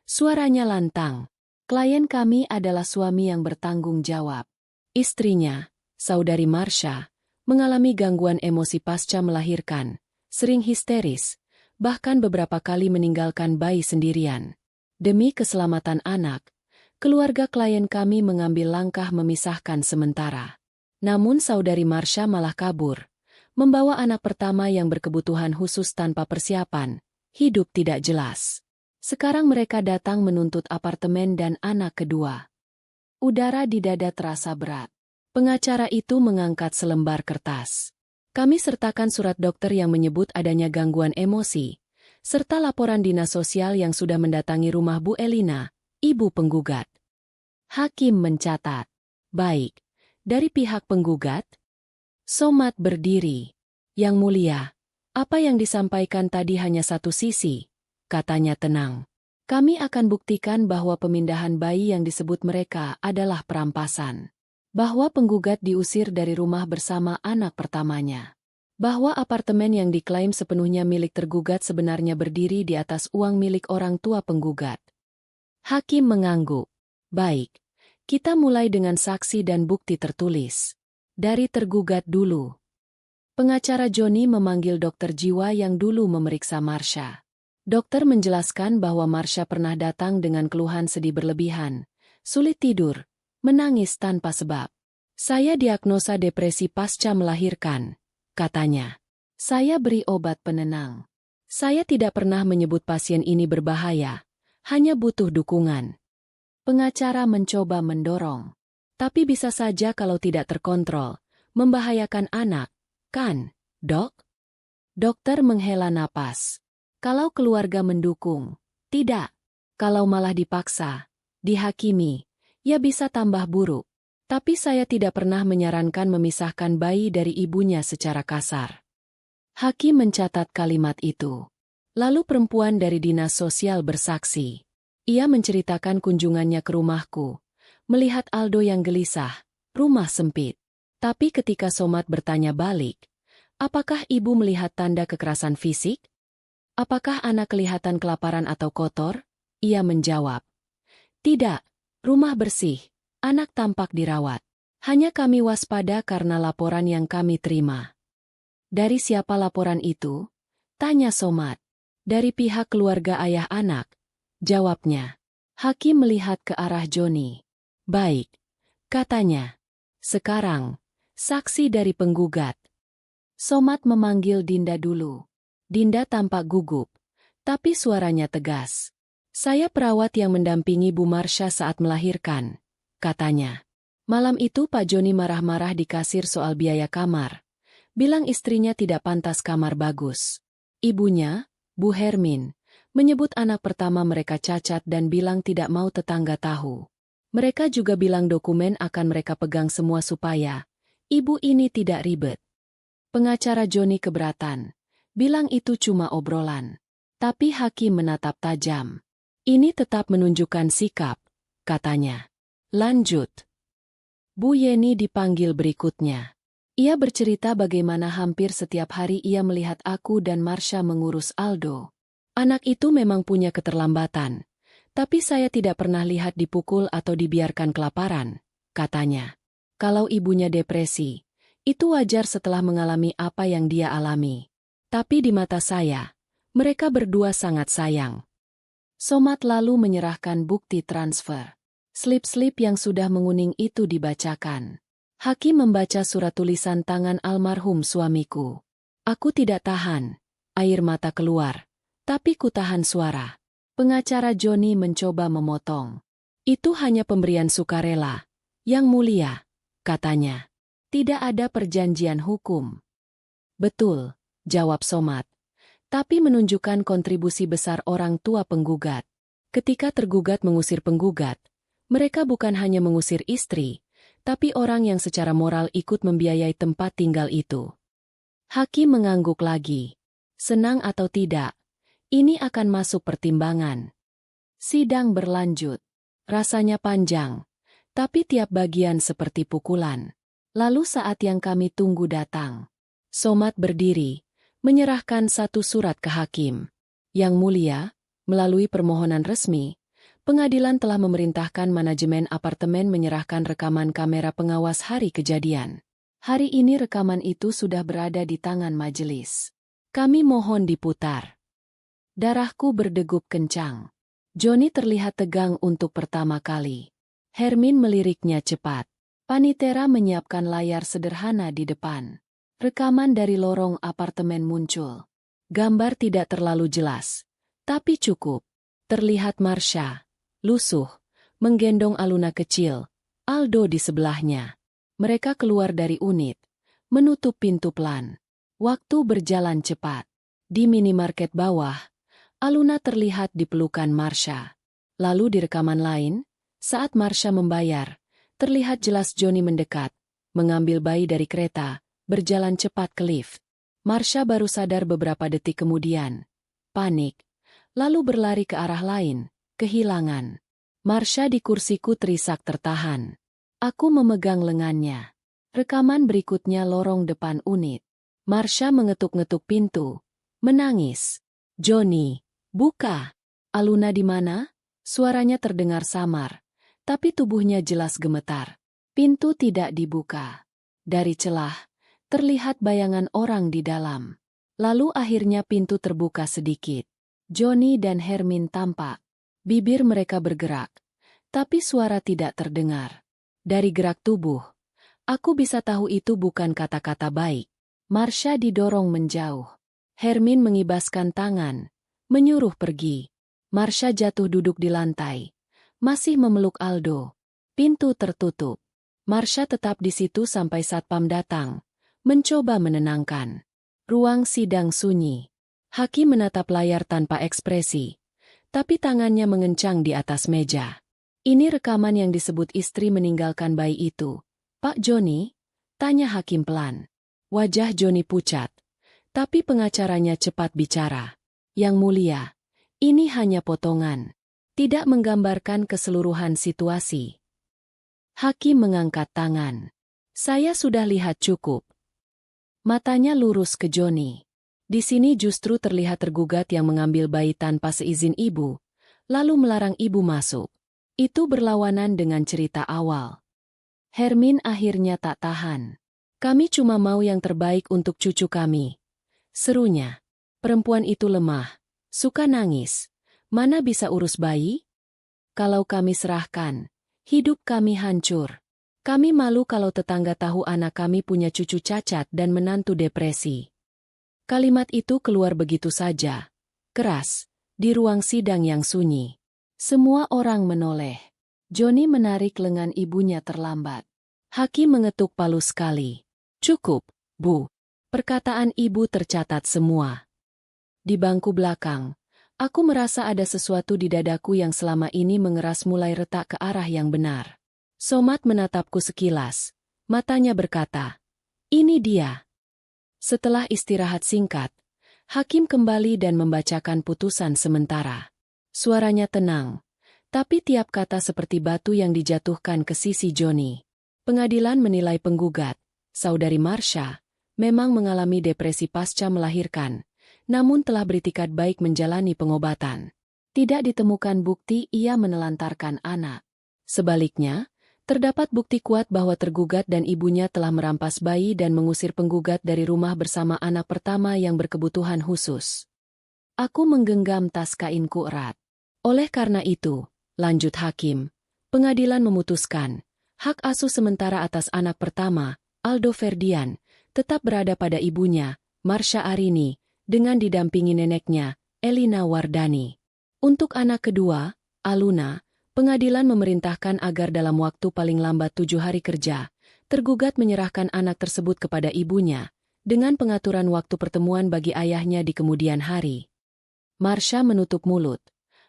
Suaranya lantang. Klien kami adalah suami yang bertanggung jawab. Istrinya, Saudari Marsha, mengalami gangguan emosi pasca melahirkan, sering histeris, bahkan beberapa kali meninggalkan bayi sendirian. Demi keselamatan anak, keluarga klien kami mengambil langkah memisahkan sementara. Namun Saudari Marsha malah kabur, membawa anak pertama yang berkebutuhan khusus tanpa persiapan, hidup tidak jelas. Sekarang mereka datang menuntut apartemen dan anak kedua. Udara di dada terasa berat. Pengacara itu mengangkat selembar kertas. Kami sertakan surat dokter yang menyebut adanya gangguan emosi, serta laporan dinas sosial yang sudah mendatangi rumah Bu Elina, ibu penggugat. Hakim mencatat. Baik. Dari pihak penggugat? Somad berdiri. Yang Mulia, apa yang disampaikan tadi hanya satu sisi, katanya tenang. Kami akan buktikan bahwa pemindahan bayi yang disebut mereka adalah perampasan. Bahwa penggugat diusir dari rumah bersama anak pertamanya. Bahwa apartemen yang diklaim sepenuhnya milik tergugat sebenarnya berdiri di atas uang milik orang tua penggugat. Hakim mengangguk. Baik, kita mulai dengan saksi dan bukti tertulis. Dari tergugat dulu. Pengacara Joni memanggil dokter jiwa yang dulu memeriksa Marsha. Dokter menjelaskan bahwa Marsha pernah datang dengan keluhan sedih berlebihan, sulit tidur, menangis tanpa sebab. Saya diagnosa depresi pasca melahirkan, katanya. Saya beri obat penenang. Saya tidak pernah menyebut pasien ini berbahaya, hanya butuh dukungan. Pengacara mencoba mendorong. Tapi bisa saja kalau tidak terkontrol, membahayakan anak, kan, dok? Dokter menghela napas. Kalau keluarga mendukung, tidak. Kalau malah dipaksa, dihakimi, ya bisa tambah buruk. Tapi saya tidak pernah menyarankan memisahkan bayi dari ibunya secara kasar. Hakim mencatat kalimat itu. Lalu perempuan dari dinas sosial bersaksi. Ia menceritakan kunjungannya ke rumahku. Melihat Aldo yang gelisah, rumah sempit. Tapi ketika Somad bertanya balik, apakah ibu melihat tanda kekerasan fisik? Apakah anak kelihatan kelaparan atau kotor? Ia menjawab. Tidak, rumah bersih, anak tampak dirawat. Hanya kami waspada karena laporan yang kami terima. Dari siapa laporan itu? Tanya Somad. Dari pihak keluarga ayah anak. Jawabnya. Hakim melihat ke arah Joni. Baik, katanya. Sekarang, saksi dari penggugat. Somad memanggil Dinda dulu. Dinda tampak gugup, tapi suaranya tegas. Saya perawat yang mendampingi Bu Marsha saat melahirkan, katanya. Malam itu Pak Joni marah-marah di kasir soal biaya kamar. Bilang istrinya tidak pantas kamar bagus. Ibunya, Bu Hermin, menyebut anak pertama mereka cacat dan bilang tidak mau tetangga tahu. Mereka juga bilang dokumen akan mereka pegang semua supaya ibu ini tidak ribet. Pengacara Joni keberatan. Bilang itu cuma obrolan. Tapi hakim menatap tajam. Ini tetap menunjukkan sikap, katanya. Lanjut. Bu Yeni dipanggil berikutnya. Ia bercerita bagaimana hampir setiap hari ia melihat aku dan Marsha mengurus Aldo. Anak itu memang punya keterlambatan. Tapi saya tidak pernah lihat dipukul atau dibiarkan kelaparan, katanya. Kalau ibunya depresi, itu wajar setelah mengalami apa yang dia alami. Tapi di mata saya, mereka berdua sangat sayang. Somad lalu menyerahkan bukti transfer. Slip-slip yang sudah menguning itu dibacakan. Hakim membaca surat tulisan tangan almarhum suamiku. Aku tidak tahan, air mata keluar. Tapi kutahan suara. Pengacara Joni mencoba memotong. Itu hanya pemberian sukarela. Yang mulia, katanya. Tidak ada perjanjian hukum. Betul, jawab Somad. Tapi menunjukkan kontribusi besar orang tua penggugat. Ketika tergugat mengusir penggugat, mereka bukan hanya mengusir istri, tapi orang yang secara moral ikut membiayai tempat tinggal itu. Hakim mengangguk lagi. Senang atau tidak, ini akan masuk pertimbangan. Sidang berlanjut. Rasanya panjang, tapi tiap bagian seperti pukulan. Lalu saat yang kami tunggu datang. Somad berdiri, menyerahkan satu surat ke hakim. Yang mulia, melalui permohonan resmi, pengadilan telah memerintahkan manajemen apartemen menyerahkan rekaman kamera pengawas hari kejadian. Hari ini rekaman itu sudah berada di tangan majelis. Kami mohon diputar. Darahku berdegup kencang. Joni terlihat tegang untuk pertama kali. Hermin meliriknya cepat. Panitera menyiapkan layar sederhana di depan. Rekaman dari lorong apartemen muncul. Gambar tidak terlalu jelas, tapi cukup. Terlihat Marsha, lusuh, menggendong Aluna kecil, Aldo di sebelahnya. Mereka keluar dari unit, menutup pintu pelan. Waktu berjalan cepat. Di minimarket bawah, Aluna terlihat di pelukan Marsha. Lalu di rekaman lain, saat Marsha membayar, terlihat jelas Joni mendekat, mengambil bayi dari kereta, berjalan cepat ke lift. Marsha baru sadar beberapa detik kemudian. Panik. Lalu berlari ke arah lain, kehilangan. Marsha di kursiku terisak tertahan. Aku memegang lengannya. Rekaman berikutnya lorong depan unit. Marsha mengetuk-ngetuk pintu. Menangis. Joni, buka. Aluna di mana? Suaranya terdengar samar. Tapi tubuhnya jelas gemetar. Pintu tidak dibuka. Dari celah, terlihat bayangan orang di dalam. Lalu akhirnya pintu terbuka sedikit. Joni dan Hermin tampak. Bibir mereka bergerak. Tapi suara tidak terdengar. Dari gerak tubuh, aku bisa tahu itu bukan kata-kata baik. Marsha didorong menjauh. Hermin mengibaskan tangan, menyuruh pergi. Marsha jatuh duduk di lantai. Masih memeluk Aldo. Pintu tertutup. Marsha tetap di situ sampai satpam datang. Mencoba menenangkan. Ruang sidang sunyi. Hakim menatap layar tanpa ekspresi. Tapi tangannya mengencang di atas meja. Ini rekaman yang disebut istri meninggalkan bayi itu. Pak Joni? Tanya hakim pelan. Wajah Joni pucat. Tapi pengacaranya cepat bicara. Yang mulia, ini hanya potongan. Tidak menggambarkan keseluruhan situasi. Hakim mengangkat tangan. Saya sudah lihat cukup. Matanya lurus ke Joni. Di sini justru terlihat tergugat yang mengambil bayi tanpa seizin ibu, lalu melarang ibu masuk. Itu berlawanan dengan cerita awal. Hermin akhirnya tak tahan. Kami cuma mau yang terbaik untuk cucu kami. Serunya. Perempuan itu lemah, suka nangis. Mana bisa urus bayi? Kalau kami serahkan, hidup kami hancur. Kami malu kalau tetangga tahu anak kami punya cucu cacat dan menantu depresi. Kalimat itu keluar begitu saja. Keras, di ruang sidang yang sunyi. Semua orang menoleh. Joni menarik lengan ibunya terlambat. Hakim mengetuk palu sekali. Cukup, Bu. Perkataan ibu tercatat semua. Di bangku belakang, aku merasa ada sesuatu di dadaku yang selama ini mengeras mulai retak ke arah yang benar. Somad menatapku sekilas. Matanya berkata, ini dia. Setelah istirahat singkat, hakim kembali dan membacakan putusan sementara. Suaranya tenang, tapi tiap kata seperti batu yang dijatuhkan ke sisi Joni. Pengadilan menilai penggugat, saudari Marsha, memang mengalami depresi pasca melahirkan, namun telah beritikat baik menjalani pengobatan. Tidak ditemukan bukti ia menelantarkan anak. Sebaliknya, terdapat bukti kuat bahwa tergugat dan ibunya telah merampas bayi dan mengusir penggugat dari rumah bersama anak pertama yang berkebutuhan khusus. Aku menggenggam tas kainku erat. Oleh karena itu, lanjut hakim, pengadilan memutuskan, hak asuh sementara atas anak pertama, Aldo Ferdian, tetap berada pada ibunya, Marsha Arini, dengan didampingi neneknya, Elina Wardani. Untuk anak kedua, Aluna, pengadilan memerintahkan agar dalam waktu paling lambat 7 hari kerja, tergugat menyerahkan anak tersebut kepada ibunya, dengan pengaturan waktu pertemuan bagi ayahnya di kemudian hari. Marsha menutup mulut.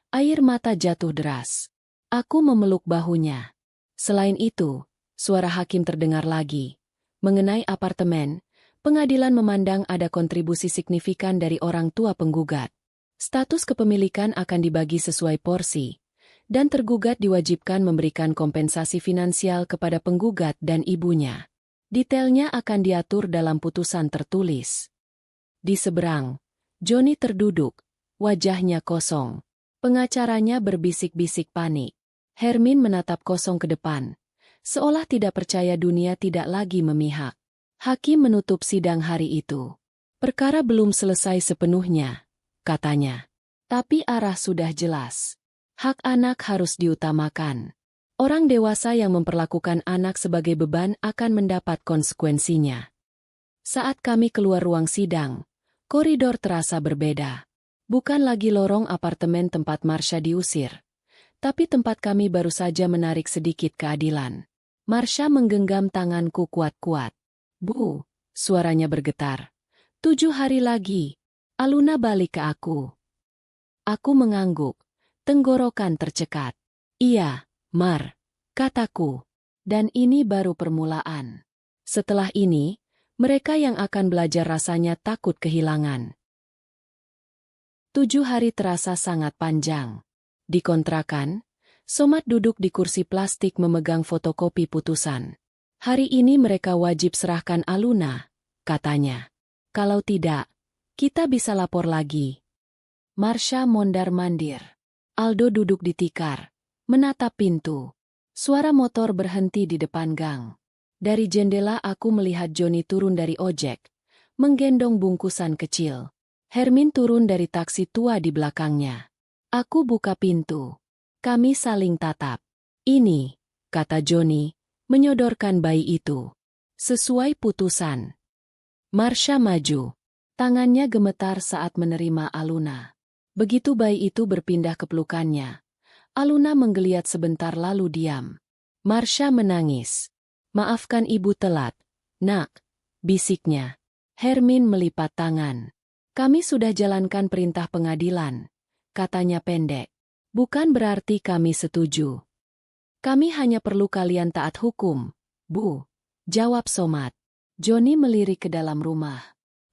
Air mata jatuh deras. Aku memeluk bahunya. Selain itu, suara hakim terdengar lagi. Mengenai apartemen, pengadilan memandang ada kontribusi signifikan dari orang tua penggugat. Status kepemilikan akan dibagi sesuai porsi, dan tergugat diwajibkan memberikan kompensasi finansial kepada penggugat dan ibunya. Detailnya akan diatur dalam putusan tertulis. Di seberang, Johnny terduduk, wajahnya kosong. Pengacaranya berbisik-bisik panik. Hermin menatap kosong ke depan, seolah tidak percaya dunia tidak lagi memihak. Hakim menutup sidang hari itu. Perkara belum selesai sepenuhnya, katanya. Tapi arah sudah jelas. Hak anak harus diutamakan. Orang dewasa yang memperlakukan anak sebagai beban akan mendapat konsekuensinya. Saat kami keluar ruang sidang, koridor terasa berbeda. Bukan lagi lorong apartemen tempat Marsha diusir, tapi tempat kami baru saja menarik sedikit keadilan. Marsha menggenggam tanganku kuat-kuat. Bu, suaranya bergetar. 7 hari lagi. Aluna balik ke aku. Aku mengangguk. Tenggorokan tercekat. Iya, Mar, kataku. Dan ini baru permulaan. Setelah ini, mereka yang akan belajar rasanya takut kehilangan. 7 hari terasa sangat panjang. Di kontrakan, Somad duduk di kursi plastik memegang fotokopi putusan. Hari ini mereka wajib serahkan Aluna, katanya. Kalau tidak, kita bisa lapor lagi. Marsha mondar-mandir. Aldo duduk di tikar, menatap pintu. Suara motor berhenti di depan gang. Dari jendela aku melihat Johnny turun dari ojek, menggendong bungkusan kecil. Hermin turun dari taksi tua di belakangnya. Aku buka pintu. Kami saling tatap. Ini, kata Johnny, menyodorkan bayi itu. Sesuai putusan. Marsha maju. Tangannya gemetar saat menerima Aluna. Begitu bayi itu berpindah ke pelukannya, Aluna menggeliat sebentar lalu diam. Marsha menangis. Maafkan ibu telat, nak, bisiknya. Hermin melipat tangan. Kami sudah jalankan perintah pengadilan, katanya pendek. Bukan berarti kami setuju. Kami hanya perlu kalian taat hukum, Bu, jawab Somad. Johnny melirik ke dalam rumah.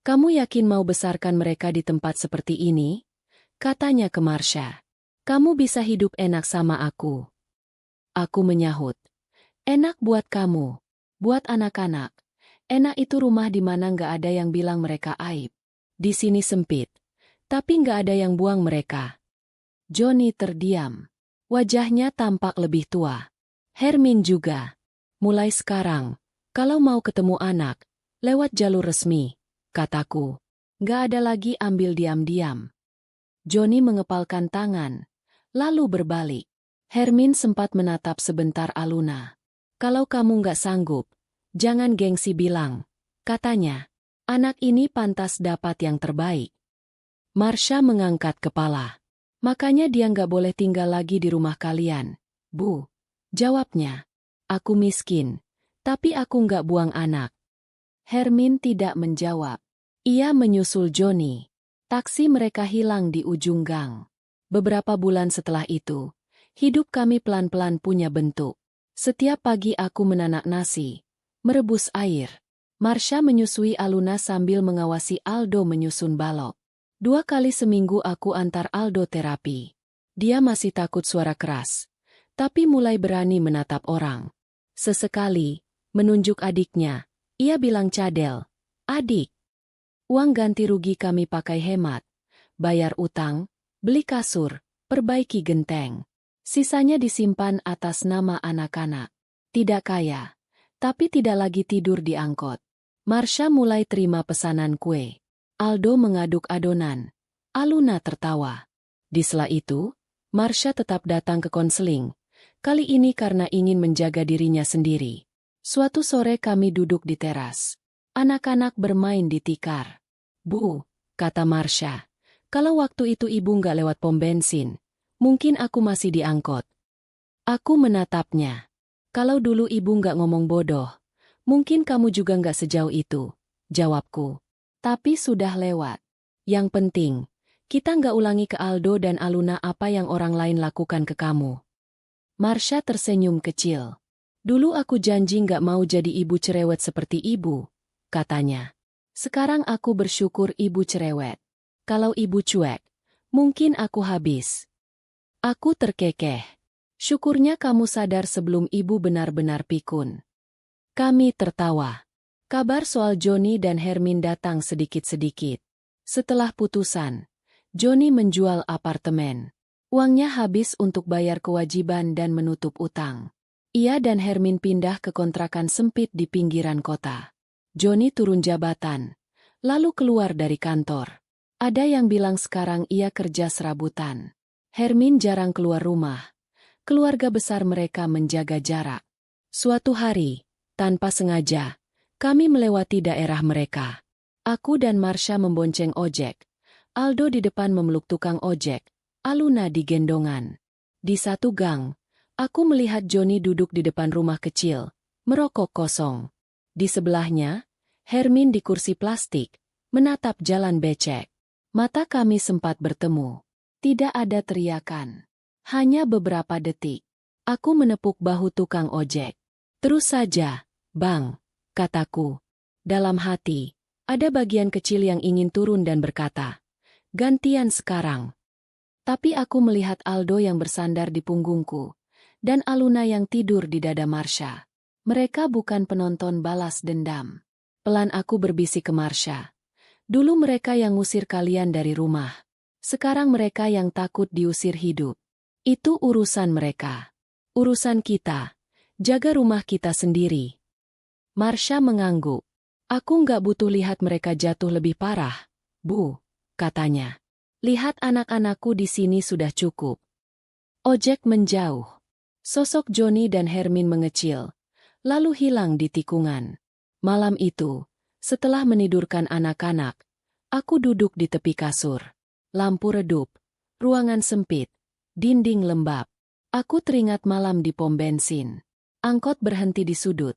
Kamu yakin mau besarkan mereka di tempat seperti ini? Katanya ke Marsha. Kamu bisa hidup enak sama aku. Aku menyahut. Enak buat kamu, buat anak-anak. Enak itu rumah di mana nggak ada yang bilang mereka aib. Di sini sempit, tapi nggak ada yang buang mereka. Johnny terdiam. Wajahnya tampak lebih tua. Hermin juga. Mulai sekarang, kalau mau ketemu anak, lewat jalur resmi, kataku. Nggak ada lagi ambil diam-diam. Johnny mengepalkan tangan, lalu berbalik. Hermin sempat menatap sebentar Aluna. Kalau kamu nggak sanggup, jangan gengsi bilang, katanya. Anak ini pantas dapat yang terbaik. Marsha mengangkat kepala. Makanya dia nggak boleh tinggal lagi di rumah kalian, Bu. Jawabnya. Aku miskin, tapi aku nggak buang anak. Hermin tidak menjawab. Ia menyusul Johnny. Taksi mereka hilang di ujung gang. Beberapa bulan setelah itu, hidup kami pelan-pelan punya bentuk. Setiap pagi aku menanak nasi, merebus air. Marsha menyusui Aluna sambil mengawasi Aldo menyusun balok. 2 kali seminggu aku antar Aldo terapi. Dia masih takut suara keras, tapi mulai berani menatap orang. Sesekali, menunjuk adiknya, ia bilang cadel, "Adik, uang ganti rugi kami pakai hemat, bayar utang, beli kasur, perbaiki genteng. Sisanya disimpan atas nama anak-anak. Tidak kaya, tapi tidak lagi tidur di angkot." Marsha mulai terima pesanan kue. Aldo mengaduk adonan. Aluna tertawa. Di sela itu, Marsha tetap datang ke konseling. Kali ini karena ingin menjaga dirinya sendiri. Suatu sore kami duduk di teras. Anak-anak bermain di tikar. Bu, kata Marsha, Kalau waktu itu ibu nggak lewat pom bensin, mungkin aku masih di angkot. Aku menatapnya. Kalau dulu ibu nggak ngomong bodoh, mungkin kamu juga nggak sejauh itu, jawabku. Tapi sudah lewat. Yang penting, kita nggak ulangi ke Aldo dan Aluna apa yang orang lain lakukan ke kamu. Marsha tersenyum kecil. Dulu aku janji nggak mau jadi ibu cerewet seperti ibu, katanya. Sekarang aku bersyukur ibu cerewet. Kalau ibu cuek, mungkin aku habis. Aku terkekeh. Syukurnya kamu sadar sebelum ibu benar-benar pikun. Kami tertawa. Kabar soal Johnny dan Hermin datang sedikit-sedikit. Setelah putusan, Johnny menjual apartemen. Uangnya habis untuk bayar kewajiban dan menutup utang. Ia dan Hermin pindah ke kontrakan sempit di pinggiran kota. Johnny turun jabatan, lalu keluar dari kantor. Ada yang bilang sekarang ia kerja serabutan. Hermin jarang keluar rumah. Keluarga besar mereka menjaga jarak. Suatu hari, tanpa sengaja, kami melewati daerah mereka. Aku dan Marsha membonceng ojek. Aldo di depan memeluk tukang ojek, Aluna di gendongan. Di satu gang, aku melihat Johnny duduk di depan rumah kecil, merokok kosong. Di sebelahnya, Hermin di kursi plastik, menatap jalan becek. Mata kami sempat bertemu. Tidak ada teriakan. Hanya beberapa detik. Aku menepuk bahu tukang ojek. Terus saja, Bang, kataku. Dalam hati, ada bagian kecil yang ingin turun dan berkata, gantian sekarang. Tapi aku melihat Aldo yang bersandar di punggungku, dan Aluna yang tidur di dada Marsha. Mereka bukan penonton balas dendam. Pelan aku berbisik ke Marsha. Dulu mereka yang ngusir kalian dari rumah. Sekarang mereka yang takut diusir hidup. Itu urusan mereka. Urusan kita. Jaga rumah kita sendiri. Marsha mengangguk. Aku nggak butuh lihat mereka jatuh lebih parah, Bu, katanya. Lihat anak-anakku di sini sudah cukup. Ojek menjauh. Sosok Johnny dan Hermin mengecil, lalu hilang di tikungan. Malam itu, setelah menidurkan anak-anak, aku duduk di tepi kasur. Lampu redup, ruangan sempit, dinding lembab. Aku teringat malam di pom bensin. Angkot berhenti di sudut.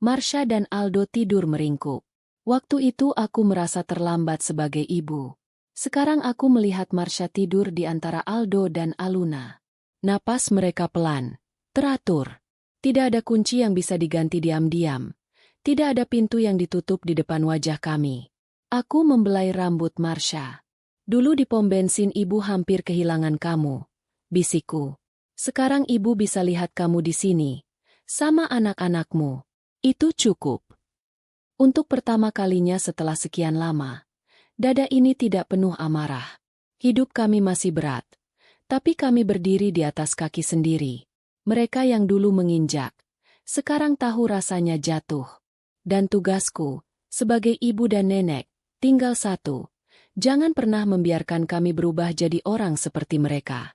Marsha dan Aldo tidur meringkuk. Waktu itu aku merasa terlambat sebagai ibu. Sekarang aku melihat Marsha tidur di antara Aldo dan Aluna. Napas mereka pelan, teratur. Tidak ada kunci yang bisa diganti diam-diam. Tidak ada pintu yang ditutup di depan wajah kami. Aku membelai rambut Marsha. Dulu di pom bensin ibu hampir kehilangan kamu, bisikku. Sekarang ibu bisa lihat kamu di sini, sama anak-anakmu. Itu cukup. Untuk pertama kalinya setelah sekian lama, dada ini tidak penuh amarah. Hidup kami masih berat, tapi kami berdiri di atas kaki sendiri. Mereka yang dulu menginjak, sekarang tahu rasanya jatuh. Dan tugasku, sebagai ibu dan nenek, tinggal satu. Jangan pernah membiarkan kami berubah jadi orang seperti mereka.